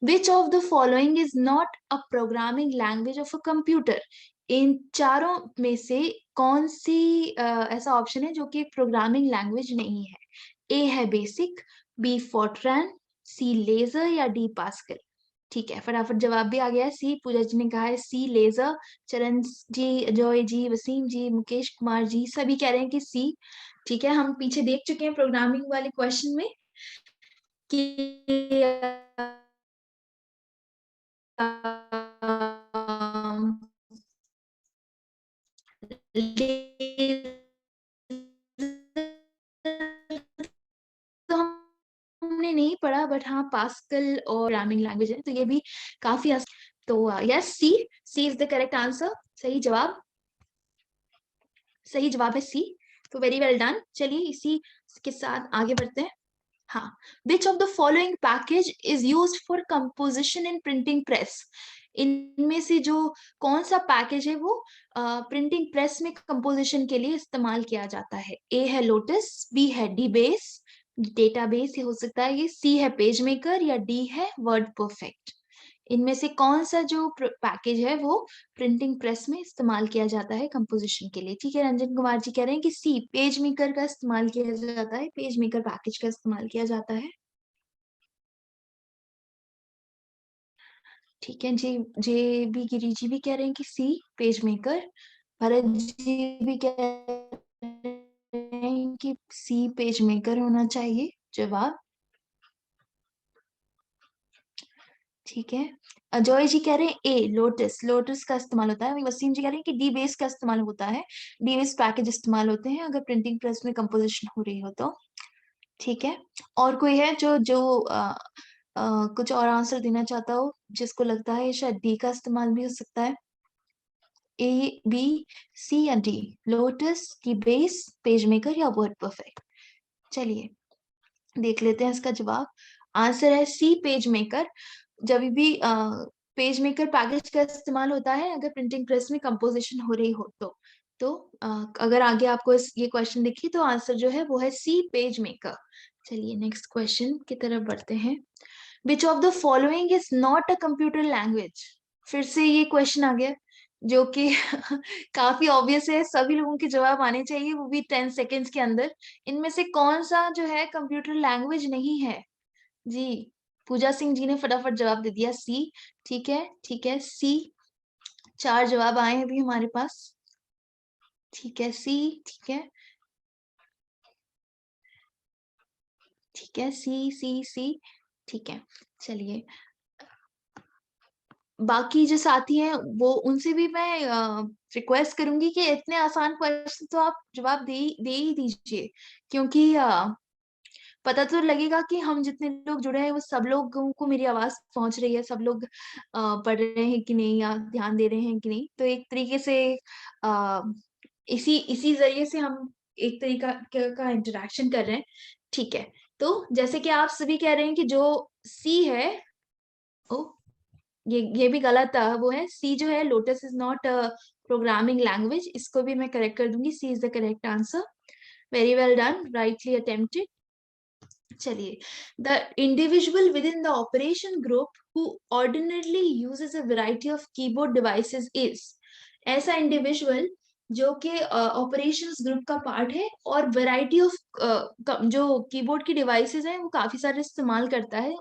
Which of the following is not a programming language of a computer. इन चारों में से कौन सी ऐसा ऑप्शन है जो कि एक प्रोग्रामिंग लैंग्वेज नहीं है। ए है बेसिक, बी फोर्ट्रान, सी लेजर या डी पास्कल। ठीक है, फटाफट जवाब भी आ गया है। सी, पूजा जी ने कहा है सी लेजर, चरण जी, अजय जी, वसीम जी, मुकेश कुमार जी सभी कह रहे हैं कि सी। ठीक है, हम पीछे देख चुके हैं प्रोग्रामिंग वाले क्वेश्चन में कि तो हमने नहीं पढ़ा, बट हाँ पास्कल और प्रोग्रामिंग लैंग्वेज है, तो ये भी काफी तो yes, C is the correct answer. सही जवाब, सही जवाब है सी। तो वेरी वेल डन। चलिए इसी के साथ आगे बढ़ते हैं। हाँ, which of the following package is used for composition in printing press। इनमें से जो कौन सा पैकेज है वो प्रिंटिंग प्रेस में कंपोजिशन के लिए इस्तेमाल किया जाता है। ए है लोटस, बी है डीबेस, डेटाबेस ये हो सकता है ये, सी है पेज मेकर या डी है वर्ड परफेक्ट। इनमें से कौन सा जो पैकेज है वो प्रिंटिंग प्रेस में इस्तेमाल किया जाता है कंपोजिशन के लिए। ठीक है, रंजन कुमार जी कह रहे हैं कि सी, पेज मेकर का इस्तेमाल किया जाता है, पेज मेकर पैकेज का इस्तेमाल किया जाता है। ठीक है जी, जे बी गिरी जी भी कह रहे हैं कि सी, पेज मेकर। भरत जी भी कह रहे हैं कि सी, पेज मेकर होना चाहिए जवाब। ठीक है, अजय जी कह रहे हैं ए, लोटस, लोटस का इस्तेमाल होता है। वसीम जी कह रहे हैं कि डी बेस का इस्तेमाल होता है, डी बेस पैकेज इस्तेमाल होते हैं अगर प्रिंटिंग प्रेस में कंपोजिशन हो रही हो तो। ठीक है, और कोई है जो जो कुछ और आंसर देना चाहता हो, जिसको लगता है शायद डी का इस्तेमाल भी हो सकता है। ए, बी, सी या D, lotus, D base, page maker या वर्ड परफेक्ट। चलिए देख लेते हैं इसका जवाब। आंसर है सी, पेज मेकर। जब भी पेज मेकर पैकेज का इस्तेमाल होता है अगर प्रिंटिंग प्रेस में कंपोजिशन हो रही हो तो अगर आगे आपको ये क्वेश्चन दिखी तो आंसर जो है वो है सी, पेज मेकर। चलिए नेक्स्ट क्वेश्चन की तरफ बढ़ते हैं। Which of the following is not a computer language. फिर से ये क्वेश्चन आ गया जो कि काफी ऑब्वियस है, सभी लोगों के जवाब आने चाहिए, वो भी 10 सेकेंड्स के अंदर। इनमें से कौन सा जो है कंप्यूटर लैंग्वेज नहीं है जी। पूजा सिंह जी ने फटाफट जवाब दे दिया सी। ठीक है, ठीक है, सी। 4 जवाब आए हैं अभी हमारे पास। ठीक है, सी, ठीक है, ठीक है, सी सी सी। ठीक है, चलिए बाकी जो साथी हैं वो उनसे भी मैं रिक्वेस्ट करूंगी कि इतने आसान क्वेश्चन तो आप जवाब दे ही दीजिए, क्योंकि पता तो लगेगा कि हम जितने लोग जुड़े हैं वो सब लोगों को मेरी आवाज पहुंच रही है, सब लोग पढ़ रहे हैं कि नहीं या ध्यान दे रहे हैं कि नहीं। तो एक तरीके से इसी जरिए से हम एक तरीका का इंटरेक्शन कर रहे हैं। ठीक है, तो जैसे कि आप सभी कह रहे हैं कि जो सी है, ओ ये भी गलत वो है। सी जो है, Lotus is not programming language, इसको भी मैं करेक्ट कर दूंगी। C is the correct answer. Very well done, rightly attempted. चलिए, the individual within the operation group who ordinarily uses a variety of keyboard devices is, ऐसा individual जो कि operations group का पार्ट है और वैरायटी ऑफ जो keyboard की devices हैं वो काफी सारे इस्तेमाल करता है,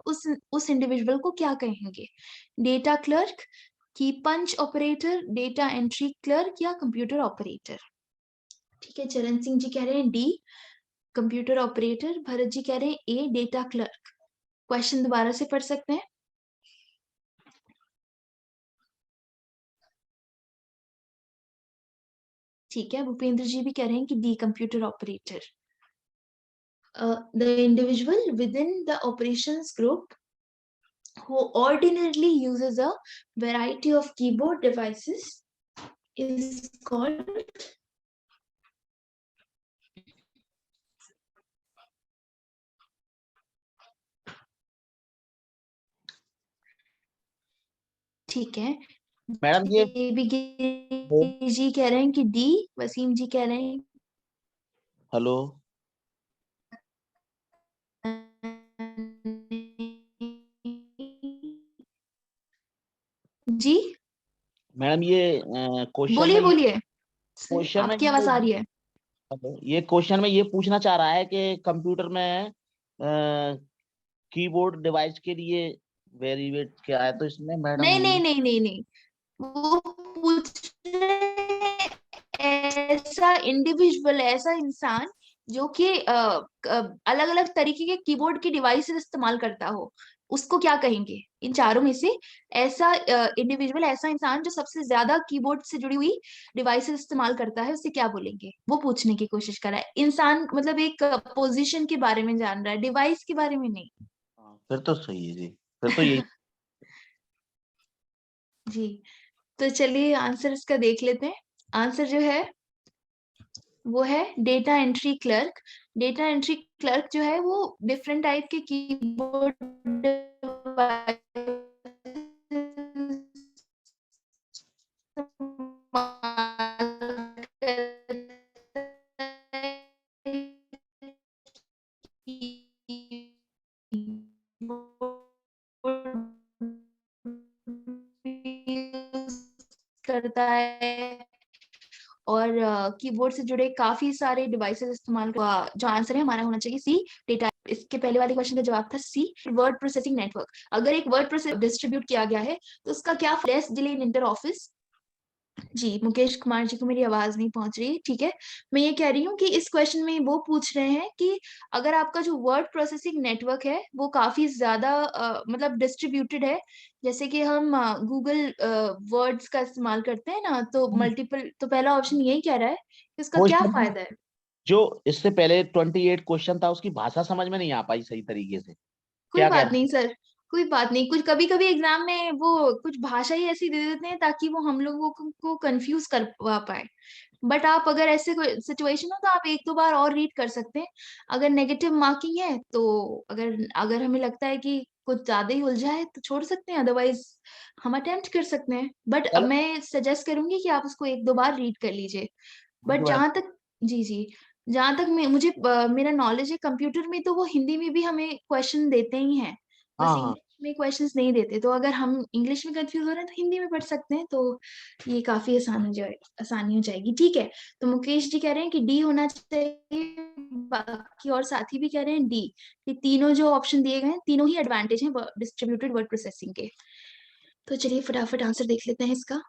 उस इंडिविजुअल को क्या कहेंगे? डेटा क्लर्क, की पंच ऑपरेटर, डेटा एंट्री क्लर्क या कंप्यूटर ऑपरेटर? ठीक है, चरण सिंह जी कह रहे हैं D, computer operator. Bharat ji कह रहे हैं ए, डेटा क्लर्क। क्वेश्चन दोबारा से पढ़ सकते हैं? ठीक है, भूपेंद्र जी भी कह रहे हैं कि D, computer operator. The individual with in the operations group who ordinarily uses a variety of keyboard devices is called ठीक है, मैडम ये जी कह रहे हैं कि डी, वसीम जी कह रहे हैं हेलो जी, मैडम ये क्वेश्चन बोलिए में बोलिए, क्वेश्चन में आपकी आवाज आ रही है। ये क्वेश्चन में ये पूछना चाह रहा है कि कंप्यूटर में कीबोर्ड डिवाइस के लिए वेरिएट क्या है, तो इसमें मैडम नहीं नहीं नहीं नहीं नहीं, वो पूछ ऐसा इंडिविजुअल, ऐसा इंसान जो कि अलग अलग तरीके के कीबोर्ड की डिवाइसेस इस्तेमाल करता हो, उसको क्या कहेंगे? इन चारों में से ऐसा इंडिविजुअल, ऐसा इंसान जो सबसे ज्यादा कीबोर्ड से जुड़ी हुई डिवाइसेस इस्तेमाल करता है, उसे क्या बोलेंगे? वो पूछने की कोशिश कर रहा है। इंसान मतलब एक पोजीशन के बारे में जान रहा है, डिवाइस के बारे में नहीं। फिर तो सही है जी, फिर तो यही जी, तो चलिए आंसर इसका देख लेते हैं। आंसर जो है वो है data entry clerk. Data entry clerk जो है वो डिफरेंट टाइप के कीबोर्ड करता है और कीबोर्ड से जुड़े काफी सारे डिवाइसेस इस्तेमाल जो आंसर है हमारा होना चाहिए सी, डेटा। इसके पहले वाले क्वेश्चन का जवाब था सी, वर्ड प्रोसेसिंग नेटवर्क। अगर एक वर्ड प्रोसेस डिस्ट्रीब्यूट किया गया है तो उसका क्या less delay in inter office. जी, मुकेश कुमार जी को मेरी आवाज नहीं पहुंच रही, ठीक है। मैं ये कह रही हूँ कि इस क्वेश्चन में वो पूछ रहे हैं कि अगर आपका जो वर्ड प्रोसेसिंग नेटवर्क है वो काफी ज्यादा मतलब डिस्ट्रीब्यूटेड है, जैसे कि हम गूगल वर्ड्स का इस्तेमाल करते हैं ना, तो मल्टीपल, तो पहला ऑप्शन यही कह रहा है कि उसका क्या क्वेश्चन फायदा है? जो इससे पहले 28 क्वेश्चन था उसकी भाषा समझ में नहीं आ पाई सही तरीके से। कोई क्या बात कह नहीं सर, कोई बात नहीं। कुछ कभी कभी एग्जाम में वो कुछ भाषा ही ऐसी दे देते हैं ताकि वो हम लोगों को कंफ्यूज करवा पाए। बट आप अगर ऐसे कोई सिचुएशन हो तो आप एक दो बार और रीड कर सकते हैं। अगर नेगेटिव मार्किंग है तो अगर अगर हमें लगता है कि कुछ ज्यादा ही उलझा है तो छोड़ सकते हैं, अदरवाइज हम अटेम्प्ट कर सकते हैं। बट चलो मैं सजेस्ट करूंगी कि आप उसको एक दो बार रीड कर लीजिए। But madam. जहां तक, जी जी, जहां तक मुझे मेरा नॉलेज है कंप्यूटर में, तो वो हिंदी में भी हमें क्वेश्चन देते ही हैं, बस हाँ हाँ इंग्लिश में क्वेश्चंस नहीं देते। तो अगर हम इंग्लिश में कंफ्यूज हो रहे हैं तो हिंदी में पढ़ सकते हैं, तो ये काफी आसान हो जाए, आसानी हो जाएगी। ठीक है, तो मुकेश जी कह रहे हैं कि डी होना चाहिए, बाकी और साथी भी कह रहे हैं डी। ये तीनों जो ऑप्शन दिए गए हैं तीनों ही एडवांटेज हैं डिस्ट्रीब्यूटेड वर्ड प्रोसेसिंग के। तो चलिए फटाफट आंसर देख लेते हैं इसका।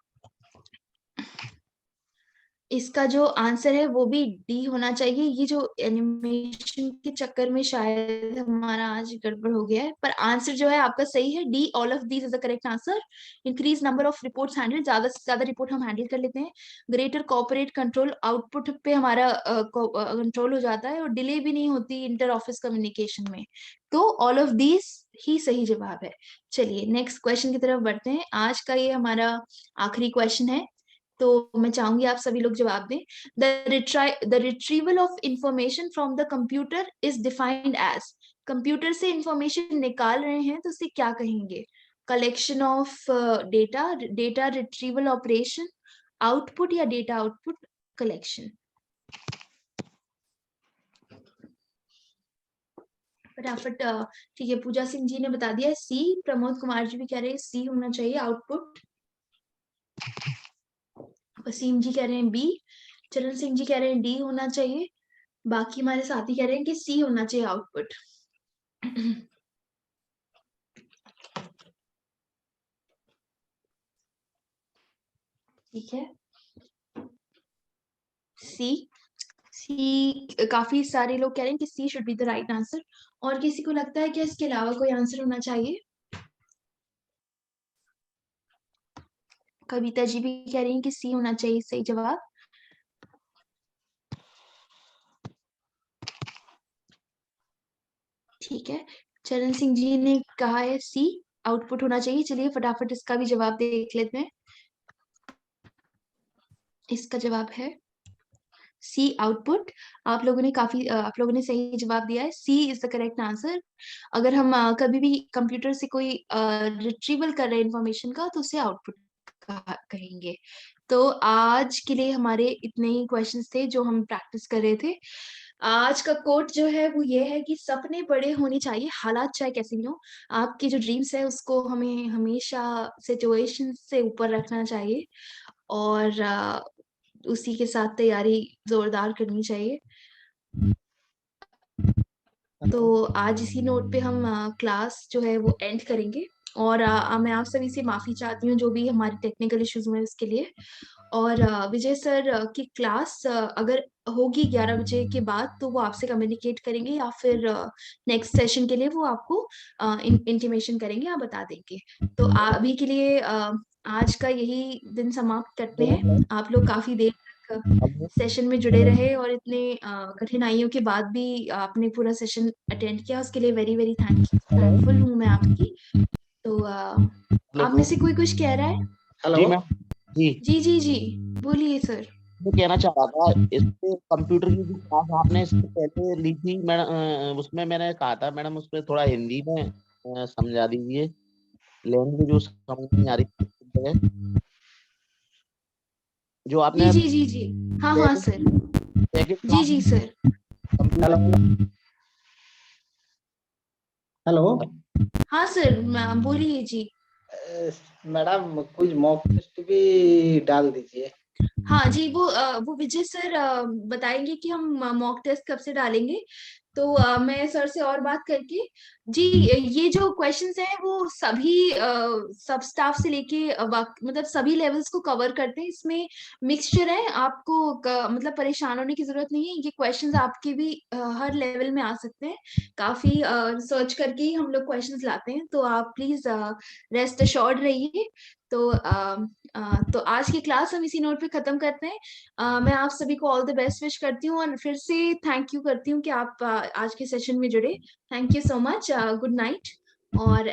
इसका जो आंसर है वो भी डी होना चाहिए। ये जो एनिमेशन के चक्कर में शायद हमारा आज गड़बड़ हो गया है, पर आंसर जो है आपका सही है, D, all of these is the correct answer. Increase number of reports handle, ज्यादा से ज्यादा रिपोर्ट हम हैंडल कर लेते हैं। ग्रेटर कॉर्पोरेट कंट्रोल, आउटपुट पे हमारा कंट्रोल हो जाता है और डिले भी नहीं होती इंटर ऑफिस कम्युनिकेशन में। तो ऑल ऑफ दीज ही सही जवाब है। चलिए नेक्स्ट क्वेश्चन की तरफ बढ़ते हैं। आज का ये हमारा आखिरी क्वेश्चन है, तो मैं चाहूंगी आप सभी लोग जवाब दें। The retrieval of information from the computer is defined as, computer से इंफॉर्मेशन निकाल रहे हैं तो उसे क्या कहेंगे? Collection of data, data retrieval operation, output या डेटा आउटपुट कलेक्शन? फटाफट ठीक है, पूजा सिंह जी ने बता दिया सी, प्रमोद कुमार जी भी कह रहे हैं सी होना चाहिए आउटपुट, वसीम जी कह रहे हैं बी, चरण सिंह जी कह रहे हैं डी होना चाहिए, बाकी हमारे साथी कह रहे हैं कि सी होना चाहिए आउटपुट। ठीक है, सी काफी सारे लोग कह रहे हैं कि C should be the right answer. और किसी को लगता है कि इसके अलावा कोई आंसर होना चाहिए? कविता जी भी कह रही हैं कि सी होना चाहिए सही जवाब। ठीक है, चरण सिंह जी ने कहा है सी आउटपुट होना चाहिए। चलिए फटाफट इसका भी जवाब देख लेते हैं। इसका जवाब है सी आउटपुट। आप लोगों ने सही जवाब दिया है, सी इज द करेक्ट आंसर। अगर हम कभी भी कंप्यूटर से कोई रिट्रीवल कर रहे हैं इंफॉर्मेशन का तो उसे आउटपुट कहेंगे। तो आज के लिए हमारे इतने ही क्वेश्चंस थे जो हम प्रैक्टिस कर रहे थे। आज का कोट जो है वो ये है कि सपने बड़े होने चाहिए, हालात चाहे कैसे भी हो। आपकी जो ड्रीम्स है उसको हमें हमेशा सिचुएशन से ऊपर रखना चाहिए और उसी के साथ तैयारी जोरदार करनी चाहिए। तो आज इसी नोट पे हम क्लास जो है वो एंड करेंगे और मैं आप सभी से माफी चाहती हूँ जो भी हमारे टेक्निकल इश्यूज हुए उसके लिए। और विजय सर की क्लास अगर होगी 11 बजे के बाद तो वो आपसे कम्युनिकेट करेंगे या फिर नेक्स्ट सेशन के लिए वो आपको इंटीमेशन करेंगे, आप बता देंगे। तो अभी के लिए आज का यही दिन समाप्त करते हैं। आप लोग काफी देर तक सेशन में जुड़े रहे और इतने कठिनाइयों के बाद भी आपने पूरा सेशन अटेंड किया, उसके लिए वेरी वेरी थैंकफुल हूँ मैं आपकी। तो आप में से कोई कुछ कह रहा है? जी मैम। जी बोलिए सर। मैं कहना चाह रहा था इससे कंप्यूटर की जो क्लास आपने इससे पहले ली थी मैडम, उसमें मैंने कहा था मैडम उसमें थोड़ा हिंदी में समझा दीजिए, लैंग्वेज जो समझ नहीं आ रही है जो आपने जी हाँ सर। जी सर। हेलो हाँ सर बोलिए जी। मैडम कुछ मॉक टेस्ट भी डाल दीजिए। हाँ जी, वो विजय सर बताएंगे कि हम मॉक टेस्ट कब से डालेंगे। तो मैं सर से और बात करके जी, ये जो क्वेश्चंस हैं वो सभी सब स्टाफ से लेके मतलब सभी लेवल्स को कवर करते हैं। इसमें मिक्सचर है, आपको मतलब परेशान होने की जरूरत नहीं है। ये क्वेश्चंस आपके भी हर लेवल में आ सकते हैं। काफी रिसर्च करके ही हम लोग क्वेश्चंस लाते हैं, तो आप प्लीज रेस्ट अश्योर्ड रहिए। तो आज की क्लास हम इसी नोट पे खत्म करते हैं। मैं आप सभी को ऑल द बेस्ट विश करती हूँ और फिर से थैंक यू करती हूँ कि आप आज के सेशन में जुड़े। Thank you so much, good night. और